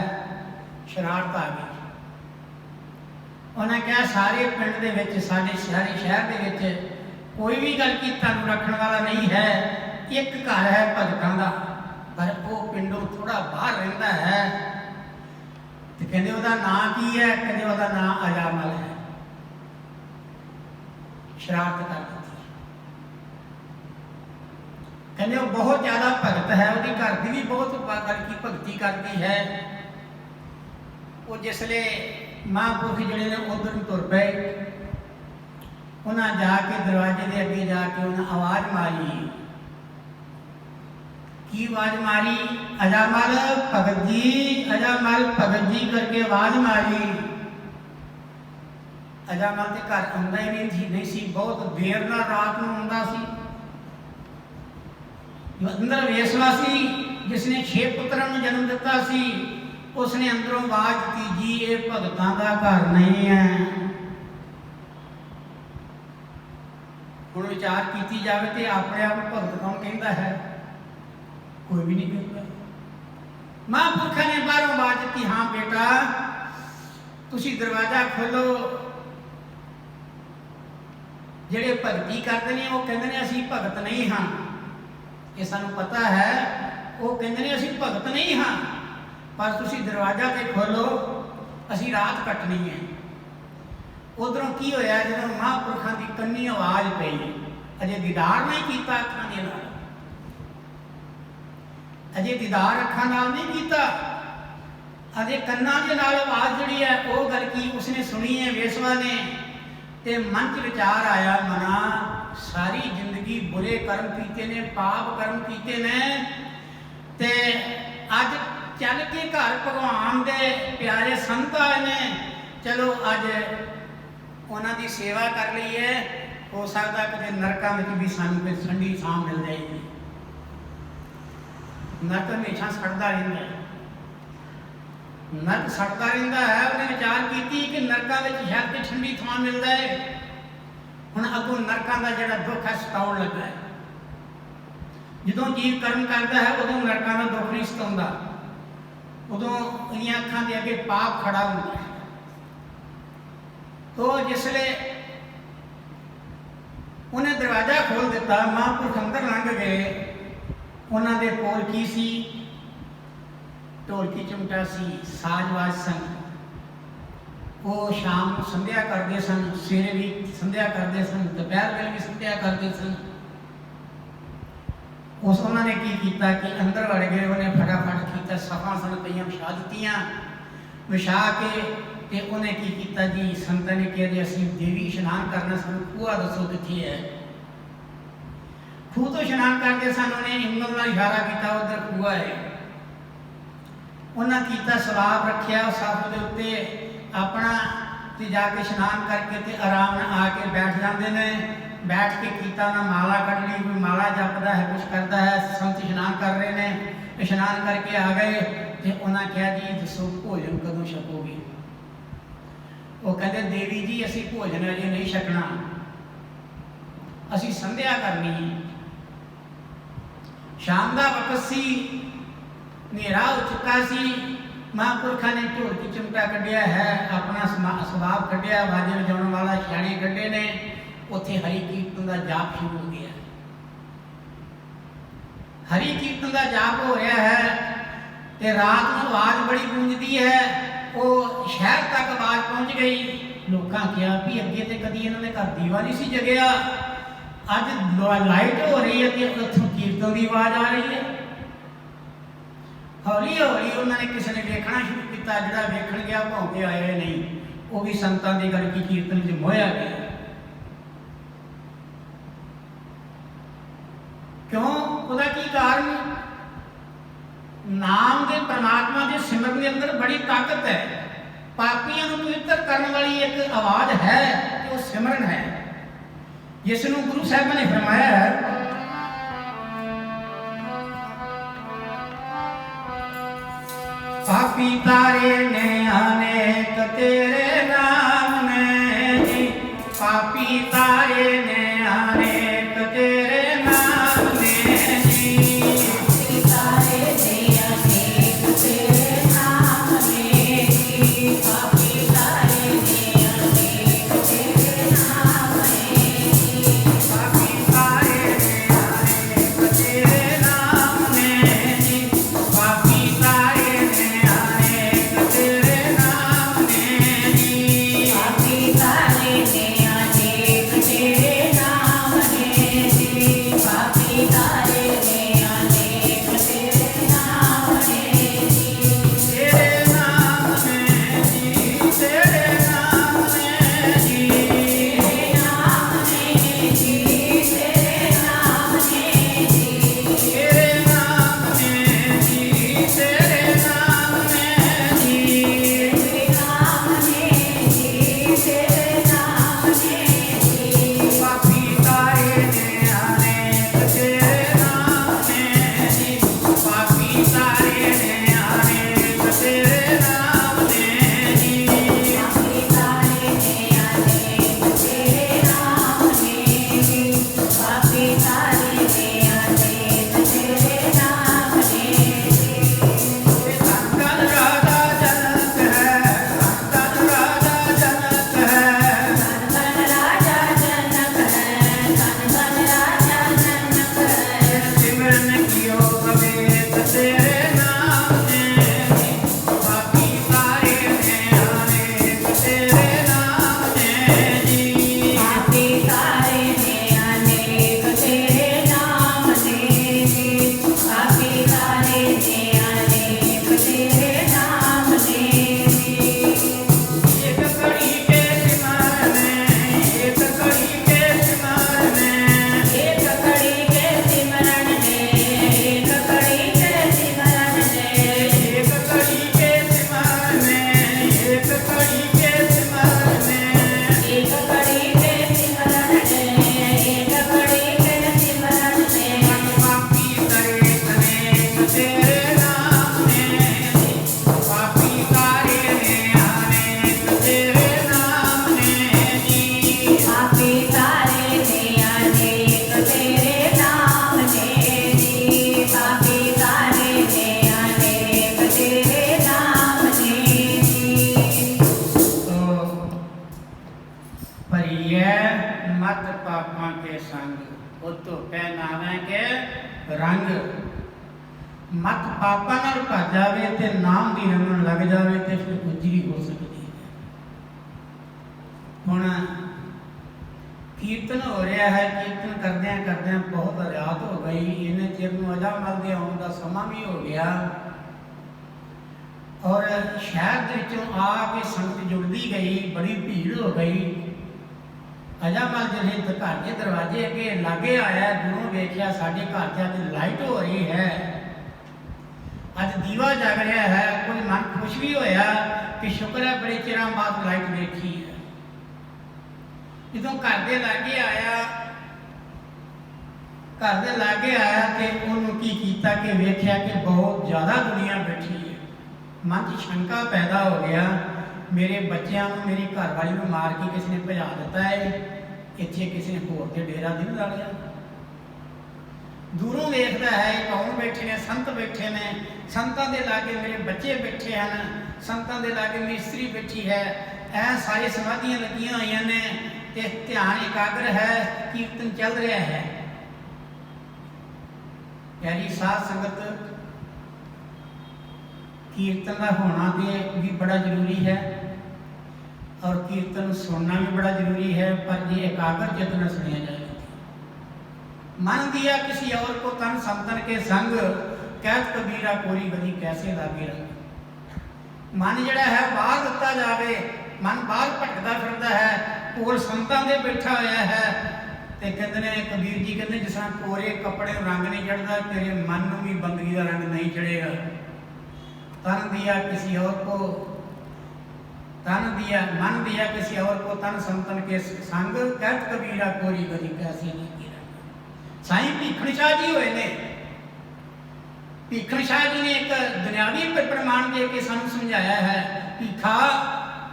शरारत आ गई। उन्हें कहा सारे पिंड दे विच, साडे शहर दे विच कोई भी गल की तुहानूं रखण वाला नहीं है। एक घर है भगतां दा, पर वो पिंडों थोड़ा बाहर रहिंदा है। ते कहंदे उहदा नां की है? कहंदे उहदा नां अजामल है। शरारत कर दी। कहने वो बहुत ज़्यादा भगत है, उसकी घर की भी बहुत की भगती करती है। वो जिसले महापुरुष जोड़े ने उधर तुर पे, उन्हें जाके दरवाजे के अगे जाके उन्हें आवाज़ मारी की आवाज मारी, अजामल भगत जी, अजामल भगत जी करके आवाज मारी। अजामल तो घर आਉਂਦਾ ही नहीं सी, बहुत देर नाल रात ਨੂੰ ਆਉਂਦਾ ਸੀ। जो अंदर वेसला सी जिसने 6 पुत्रां ਨੂੰ जन्म दिता सी, उसने अंदरों आवाज दी जी ये भगतां दा घर नहीं है। हुण विचार कीती जावे ते अपने आप ਨੂੰ भगत कौन कहता है? कोई भी नहीं कहता। महापुरखा ने बाहरों आवाज दी, हाँ बेटा तुसी दरवाजा खोलो। ਜਿਹੜੇ ਭਗਤੀ ਕਰਦੇ ਨੇ ਉਹ ਕਹਿੰਦੇ ਨੇ ਅਸੀਂ ਭਗਤ ਨਹੀਂ ਹਾਂ, ਇਹ ਸਾਨੂੰ ਪਤਾ ਹੈ। ਉਹ ਕਹਿੰਦੇ ਨੇ ਅਸੀਂ ਭਗਤ ਨਹੀਂ ਹਾਂ, ਪਰ ਤੁਸੀਂ ਦਰਵਾਜ਼ਾ ਤੇ ਖੋਲੋ, ਅਸੀਂ ਰਾਤ ਕੱਟਣੀ ਹੈ। ਉਧਰੋਂ ਕੀ ਹੋਇਆ, ਜਦੋਂ ਮਹਾਂਪੁਰਖਾਂ ਦੀ ਕੰਨੀ ਆਵਾਜ਼ ਪਈ, ਅਜੇ ਦੀਦਾਰ ਨਹੀਂ ਕੀਤਾ ਅੱਖਾਂ ਦੇ ਨਾਲ, ਅਜੇ ਦੀਦਾਰ ਅੱਖਾਂ ਨਾਲ ਨਹੀਂ ਕੀਤਾ, ਅਜੇ ਕੰਨਾਂ ਦੇ ਨਾਲ ਆਵਾਜ਼ ਜਿਹੜੀ ਹੈ ਉਹ ਗੱਲ ਕੀ ਉਸਨੇ ਸੁਣੀ ਹੈ ਵੇਸਵਾ ਨੇ। ਤੇ ਮਨ 'ਚ ਵਿਚਾਰ ਆਇਆ, ਮਨਾ ਸਾਰੀ ਜ਼ਿੰਦਗੀ ਬੁਰੇ ਕਰਮ ਕੀਤੇ ਨੇ, ਪਾਪ ਕਰਮ ਕੀਤੇ ਨੇ, ਤੇ ਅੱਜ ਚੱਲ ਕੇ ਘਰ ਭਗਵਾਨ ਦੇ ਪਿਆਰੇ ਸੰਤ ਆਏ ਨੇ, ਚਲੋ ਅੱਜ ਉਹਨਾਂ ਦੀ ਸੇਵਾ ਕਰ ਲਈਏ। ਹੋ ਸਕਦਾ ਕਿਤੇ ਨਰਕਾਂ ਵਿੱਚ ਵੀ ਸਾਨੂੰ ਕੋਈ ਠੰਡੀ ਥਾਂ ਮਿਲ ਜਾਏਗੀ। ਨਰਕ ਹਮੇਸ਼ਾ ਸੜਦਾ ਰਹਿੰਦਾ ਹੈ, ਨਰਕ ਸੜਦਾ ਰਹਿੰਦਾ ਹੈ। ਉਹਨੇ ਵਿਚਾਰ ਕੀਤੀ ਕਿ ਨਰਕਾਂ ਵਿੱਚ ਸ਼ਾਇਦ ਕਿ ਠੰਡੀ ਥਾਂ ਮਿਲਦਾ ਹੈ। ਹੁਣ ਅੱਗੋਂ ਨਰਕਾਂ ਦਾ ਜਿਹੜਾ ਦੁੱਖ ਹੈ ਸਤਾਉਣ ਲੱਗਾ ਹੈ। ਜਦੋਂ ਜੀਵ ਕਰਮ ਕਰਦਾ ਹੈ ਉਦੋਂ ਨਰਕਾਂ ਦਾ ਦੁੱਖ ਨਹੀਂ ਸਤਾਉਂਦਾ, ਉਦੋਂ ਇਹਦੀਆਂ ਅੱਖਾਂ ਦੇ ਅੱਗੇ ਪਾਪ ਖੜਾ ਹੁੰਦਾ ਹੈ। ਤੋ ਜਿਸਲੇ ਉਹਨੇ ਦਰਵਾਜ਼ਾ ਖੋਲ੍ਹ ਦਿੱਤਾ, ਮਹਾਂਪੁਰਖ ਅੰਦਰ ਲੰਘ ਗਏ। ਉਹਨਾਂ ਦੇ ਕੋਲ ਕੀ ਸੀ? ਢੋਲਕੀ ਚਿਮਟਾ ਸੀ, ਸਾਜ਼ਵਾਜ ਸਨ। ਉਹ ਸ਼ਾਮ ਨੂੰ ਸੰਧਿਆ ਕਰਦੇ ਸਨ, ਸਵੇਰੇ ਵੀ ਸੰਧਿਆ ਕਰਦੇ ਸਨ, ਦੁਪਹਿਰ ਵੇਲੇ ਵੀ ਸੰਧਿਆ ਕਰਦੇ ਸਨ। ਉਸ ਉਹਨਾਂ ਨੇ ਕੀ ਕੀਤਾ ਕਿ ਅੰਦਰ ਵੜ ਗਏ। ਉਹਨੇ ਫਟਾਫਟ ਕੀਤਾ, ਸਫਾ ਸਨ ਪਈਆਂ ਵਿਛਾ ਦਿੱਤੀਆਂ, ਵਿਛਾ ਕੇ ਤੇ ਉਹਨੇ ਕੀ ਕੀਤਾ ਜੀ, ਸੰਤਾਂ ਨੇ ਕਿਹਾ ਜੀ ਅਸੀਂ ਦੇਵੀ ਇਸ਼ਨਾਨ ਕਰਨਾ, ਸਾਨੂੰ ਖੂਹ ਦੱਸੋ ਕਿੱਥੇ ਹੈ। ਖੂਹ ਤੋਂ ਇਸ਼ਨਾਨ ਕਰਦੇ ਸਨ, ਉਹਨੇ ਉਂਗਲ ਨਾਲ ਇਸ਼ਾਰਾ ਕੀਤਾ ਉੱਧਰ ਖੂਹ ਹੈ। ਉਹਨਾਂ ਕੀਤਾ, ਸਵਾਬ ਰੱਖਿਆ ਸੱਪ ਦੇ ਉੱਤੇ ਆਪਣਾ, ਤੇ ਜਾ ਕੇ ਇਸ਼ਨਾਨ ਕਰਕੇ ਤੇ ਆਰਾਮ ਨਾਲ ਆ ਕੇ ਬੈਠ ਜਾਂਦੇ ਨੇ। ਬੈਠ ਕੇ ਕੀਤਾ ਉਹਨਾਂ ਮਾਲਾ ਕੱਢ ਲਈ, ਕੋਈ ਮਾਲਾ ਜਪਦਾ ਹੈ, ਕੁਛ ਕਰਦਾ ਹੈ। ਸੰਤ ਇਸ਼ਨਾਨ ਕਰ ਰਹੇ ਨੇ, ਇਸ਼ਨਾਨ ਕਰਕੇ ਆ ਗਏ ਤੇ ਉਹਨਾਂ ਕਿਹਾ ਜੀ ਦੱਸੋ ਭੋਜਨ ਕਦੋਂ ਛਕੋਗੇ? ਉਹ ਕਹਿੰਦੇ ਦੇਵੀ ਜੀ ਅਸੀਂ ਭੋਜਨ ਅਜੇ ਨਹੀਂ ਛਕਣਾ, ਅਸੀਂ ਸੰਧਿਆ ਕਰਨੀ ਹੈ। ਸ਼ਾਮ ਦਾ ਵਕਤ ਸੀ, ਹਨੇਰਾ ਹੋ ਚੁੱਕਾ ਸੀ। ਮਹਾਂਪੁਰਖਾਂ ਨੇ ਢੋਲਕੀ ਚਿਮਟਾ ਕੱਢਿਆ ਹੈ, ਆਪਣਾ ਸਵਾਬ ਕੱਢਿਆ, ਵਾਜੇ ਵਜਾਉਣ ਵਾਲਾ ਛਾਣੇ ਕੱਢੇ ਨੇ। ਉੱਥੇ ਹਰੀ ਕੀਰਤਨ ਦਾ ਜਾਪ ਸ਼ੁਰੂ ਹੋ ਗਿਆ। ਹਰੀ ਕੀਰਤਨ ਦਾ ਜਾਪ ਹੋ ਰਿਹਾ ਹੈ ਤੇ ਰਾਤ ਨੂੰ ਆਵਾਜ਼ ਬੜੀ ਗੂੰਜਦੀ ਹੈ। ਉਹ ਸ਼ਹਿਰ ਤੱਕ ਆਵਾਜ਼ ਪਹੁੰਚ ਗਈ। ਲੋਕਾਂ ਕਿਹਾ ਵੀ ਅੱਗੇ ਤੇ ਕਦੀ ਇਹਨਾਂ ਦੇ ਘਰ ਦੀਵਾ ਨਹੀਂ ਸੀ ਜਗਿਆ, ਅੱਜ ਲਾਈਟ ਹੋ ਰਹੀ ਹੈ ਤੇ ਉੱਥੋਂ ਕੀਰਤਨ ਦੀ ਆਵਾਜ਼ ਆ ਰਹੀ ਹੈ। ਹੌਲੀ ਹੌਲੀ ਉਹਨਾਂ ਨੇ ਕਿਸੇ ਨੇ ਵੇਖਣਾ ਸ਼ੁਰੂ ਕੀਤਾ, ਜਿਹੜਾ ਵੇਖਣ ਗਿਆ ਭੌਂ ਕੇ ਆਇਆ ਨਹੀਂ, ਉਹ ਵੀ ਸੰਤਾਂ ਦੀ ਗੜਕੀ ਕੀਰਤਨ 'ਚ ਮੋਹਿਆ ਗਿਆ। ਕਿਉਂ? ਉਹਦਾ ਕੀ ਕਾਰਨ? ਨਾਮ ਦੇ ਪਰਮਾਤਮਾ ਦੇ ਸਿਮਰਨ ਦੇ ਅੰਦਰ ਬੜੀ ਤਾਕਤ ਹੈ। ਪਾਪੀਆਂ ਨੂੰ ਪਵਿੱਤਰ ਕਰਨ ਵਾਲੀ ਇੱਕ ਆਵਾਜ਼ ਹੈ ਤੇ ਉਹ ਸਿਮਰਨ ਹੈ, ਜਿਸ ਨੂੰ ਗੁਰੂ ਸਾਹਿਬਾਂ ਨੇ ਫਰਮਾਇਆ ਹੈ पापी तारे ने अनेक तेरे नाम ने जी, पापी तारे ने अनेक तेरे नाम ने जी, पापी तारे ने अनेक तेरे नाम ने जी, पापी तारे ने अनेक तेरे नाम ने जी, पापी तारे ने अनेक तेरे नाम ने जी, पापी तारे नाम भरिए मत पापां के संग, वो तो पहनावे के रंग। मत पापां नाल भर जावे ते नाम दी रंगण लग जावे ते फिर गुजरी हो सकती है। हुण कीर्तन हो रहा है, कीर्तन करदे करदे बहुत रात हो गई, इन्ने चिर नूं अजामल दे आउण दा समा भी हो गया और शहर दे विचों आ के संगत जुड़दी गई, बड़ी भीड़ हो गई। अजामल जिहड़े घर के दरवाजे अगे लागे आया, दूरों वेख्या साडे घर च अज लाइट हो रही है, अज दीवा जग रहा है। कुछ मन खुश भी होया कि शुक्र है बड़े चिरां बाद लाइट देखी है। जदों घर के लागे आया, घर के लागे आया तो उन्होंने की कीता कि वेख्या कि बहुत ज़्यादा दुनिया बैठी है। मन च शंका पैदा हो गया, मेरे बच्चों को मेरी घरवाली को मार के किसी ने भजा दिता है, इतने किसी ने होर के डेरा नहीं ला लिया। दूरों देखता है कौन बैठे ने, संत बैठे ने, संतां दे लागे मेरे बच्चे बैठे हैं, संतां दे लागे मेरी स्त्री बैठी है, ऐ सारी समाधियां लगियां हुई ने, ध्यान एकाग्र है, कीर्तन चल रहा है। प्यारी साध संगत, कीर्तन का होना तो भी बड़ा जरूरी है और कीर्तन सुनना भी बड़ा जरूरी है, पर ये एकाग्र चित्त न सुनिया जाए। मन दिया किसी और को तन संतन के संग, कहत कबीरा कोरी गति कैसे लागे रंग। मन जड़ा है बाहर दिता जाए, मन बाहर भटकता फिरता है, कोल संतां दे बैठा होया है, ते कहते ने कबीर जी कहते जिस तरह कोरे कपड़े रंग नहीं चढ़ता, तेरे मन में भी बंदगी का रंग नहीं चढ़ेगा। तन दिया किसी और को, तन दिया मन दिया किसी और को, तन संतन के संग, कहत कबीरा कोरी गति कैसे लागे रंग। साईं भीखण शाह जी होए ने, भीखण शाह जी ने एक दुनियावी प्रमाण दे के सानू समझाया है। भीखा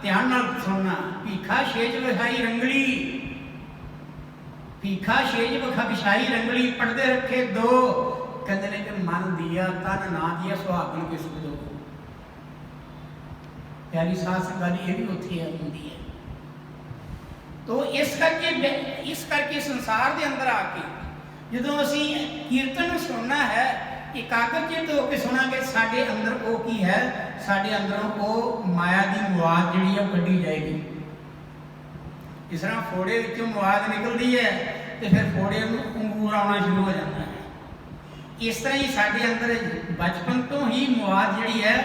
ध्यान नाल सुनना, भीखा शेज विछाई रंगली, भीखा शेज विछाई रंगली, पढ़ते रखे दो, कहते ने कि मन दिया तन ना दिया सुहागन किस दो। प्यारी साध संगत ये भी उत्थे होंदी है। तो इस करके संसार के अंदर आके जो असी कीर्तन सुनना है, एकाग्र चित्त होकर सुनांगे, साडे अंदर वो की है, साडे अंदरों वो माया की मुआद जिहड़ी है कड्ढी जाएगी। जिस तरह फोड़े विचों मुआद निकलती है तो फिर फोड़े नूं अंगूर आना शुरू हो जाता है। इस तरह ही साडे अंदर बचपन तो ही मुआद जिहड़ी है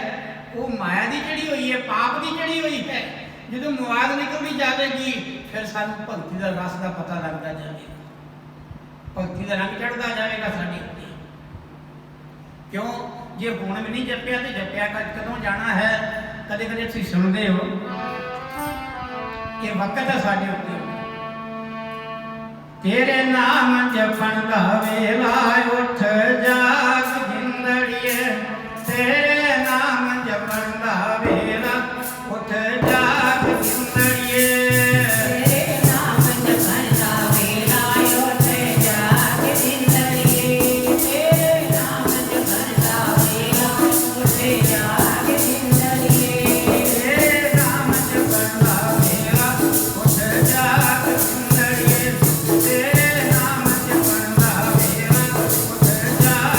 वो माया की चढ़ी हुई है, पाप की चढ़ी हुई है। जो मुआद निकलती जाएगी फिर सानू भगती का रस का पता लगता जाएगा, भगती का रंग चढ़ता जाएगा साडे उत्ते। क्यों जे हुण भी नहीं जपिया तो जपिया कदों जाना है। कदे कदे तुसीं सुनदे हो, ये वक्त है साडे उत्ते। तेरे नाम जपण दा वेला उठ जाग जिंदड़िए, तेरे नाम जपण दा वेला उठ जाग जिंदड़िए, तेरे नाम जपण दा वेला उठ जाग जिंदड़िए, तेरे नाम जपण दा वेला उठ जाग जिंदड़िए, तेरे नाम जपण दा वेला उठ जाग जिंदड़िए, तेरे नाम जपण दा वेला उठ जाग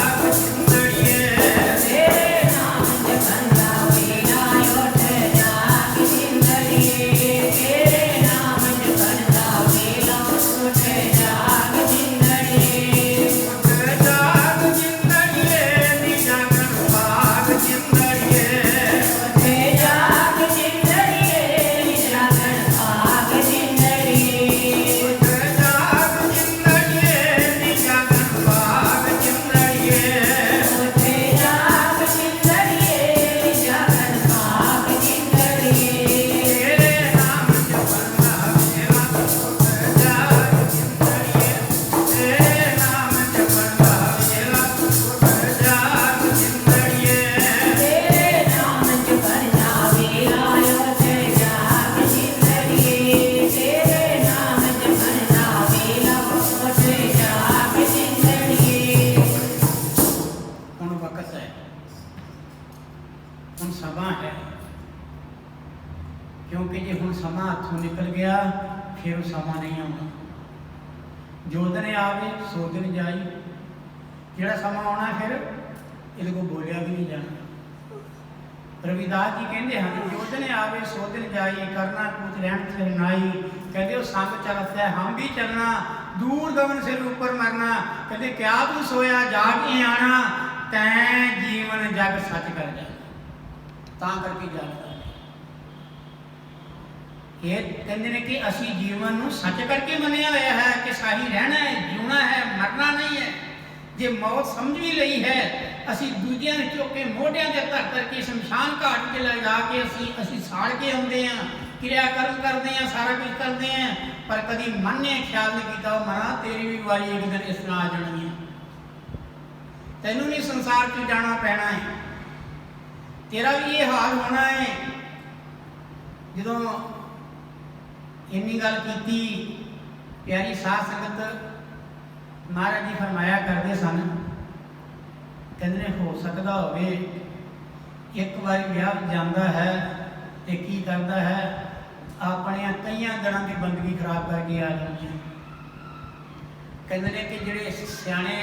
फिर वो समा नहीं आना। जो दिन आवे सो दिन जाई, ਜਿਹੜਾ ਸਮਾਂ ਆਉਣਾ ਫਿਰ ਇਹਦੇ ਕੋਲ ਬੋਲਿਆ ਵੀ ਨਹੀਂ ਜਾਣਾ। ਰਵਿਦਾਸ ਜੀ ਕਹਿੰਦੇ ਹਨ ਜੋ ਦਿਨ ਆਵੇ ਸੋ ਦਿਨ ਜਾਈ, ਕਰਨਾ ਕੂਚ ਰਹਿਣ ਫਿਰ ਨਾਈ। ਕਹਿੰਦੇ ਉਹ ਸੰਗ ਚਲਤ ਹੈ ਹਮ ਵੀ ਚੱਲਣਾ, ਦੂਰ ਗਗਨ ਸਿਰ ਉੱਪਰ ਮਰਨਾ। ਕਹਿੰਦੇ ਕਿਆ ਤੂੰ ਸੋਇਆ ਜਾਗ ਕੇ ਆਣਾ, ਤੈਂ ਜੀਵਨ ਜਗ ਸੱਚ ਕਰ ਜਾ। ਤਾਂ ਕਰਕੇ ਜਾਗਦਾ ਇਹ ਕਹਿੰਦੇ ਨੇ ਕਿ ਅਸੀਂ ਜੀਵਨ ਨੂੰ ਸੱਚ ਕਰਕੇ ਮੰਨਿਆ ਹੋਇਆ ਹੈ ਕਿ ਸਾਹੀ ਰਹਿਣਾ ਹੈ, ਜਿਉਣਾ ਹੈ, ਮਰਨਾ ਨਹੀਂ ਹੈ। ਜੇ ਮੌਤ ਸਮਝ ਵੀ ਲਈ ਹੈ, ਅਸੀਂ ਦੂਜਿਆਂ ਨੂੰ ਚੁੱਕ ਕੇ ਮੋਢਿਆਂ ਤੇ ਧਰ ਧਰ ਕੇ ਸ਼ਮਸ਼ਾਨ ਘਾਟ 'ਤੇ ਲੈ ਜਾ ਕੇ ਅਸੀਂ ਸਾੜ ਕੇ ਆਉਂਦੇ ਹਾਂ, ਕਿਰਿਆ ਕਰਮ ਕਰਦੇ ਹਾਂ, ਸਾਰਾ ਕੁਝ ਕਰਦੇ ਹਾਂ, ਪਰ ਕਦੀ ਮਨ ਨੇ ਖਿਆਲ ਨਹੀਂ ਕੀਤਾ ਉਹ ਮਨਾ ਤੇਰੀ ਵੀ ਵਾਰੀ ਇੱਕ ਦਿਨ ਇਸ ਤਰ੍ਹਾਂ ਆ ਜਾਣੀ ਹੈ। ਤੈਨੂੰ ਵੀ ਸੰਸਾਰ 'ਚ ਜਾਣਾ ਪੈਣਾ ਹੈ, ਤੇਰਾ ਵੀ ਇਹ ਹਾਲ ਹੋਣਾ ਹੈ। ਜਦੋਂ ਇੰਨੀ ਗੱਲ ਕੀਤੀ ਪਿਆਰੀ ਸਾਧ ਸੰਗਤ ਮਹਾਰਾਜ ਜੀ ਫਰਮਾਇਆ ਕਰਦੇ ਸਨ, ਕਹਿੰਦੇ ਨੇ ਹੋ ਸਕਦਾ ਹੋਵੇ ਇੱਕ ਵਾਰੀ ਵਿਆਹ ਜਾਂਦਾ ਹੈ ਤੇ ਕੀ ਕਰਦਾ ਹੈ, ਆਪਣੀਆਂ ਕਈਆਂ ਦਿਨਾਂ ਦੀ ਬੰਦਗੀ ਖਰਾਬ ਕਰਕੇ ਆ ਜਾਂਦੀ ਹੈ। ਕਹਿੰਦੇ ਨੇ ਕਿ ਜਿਹੜੇ ਸਿਆਣੇ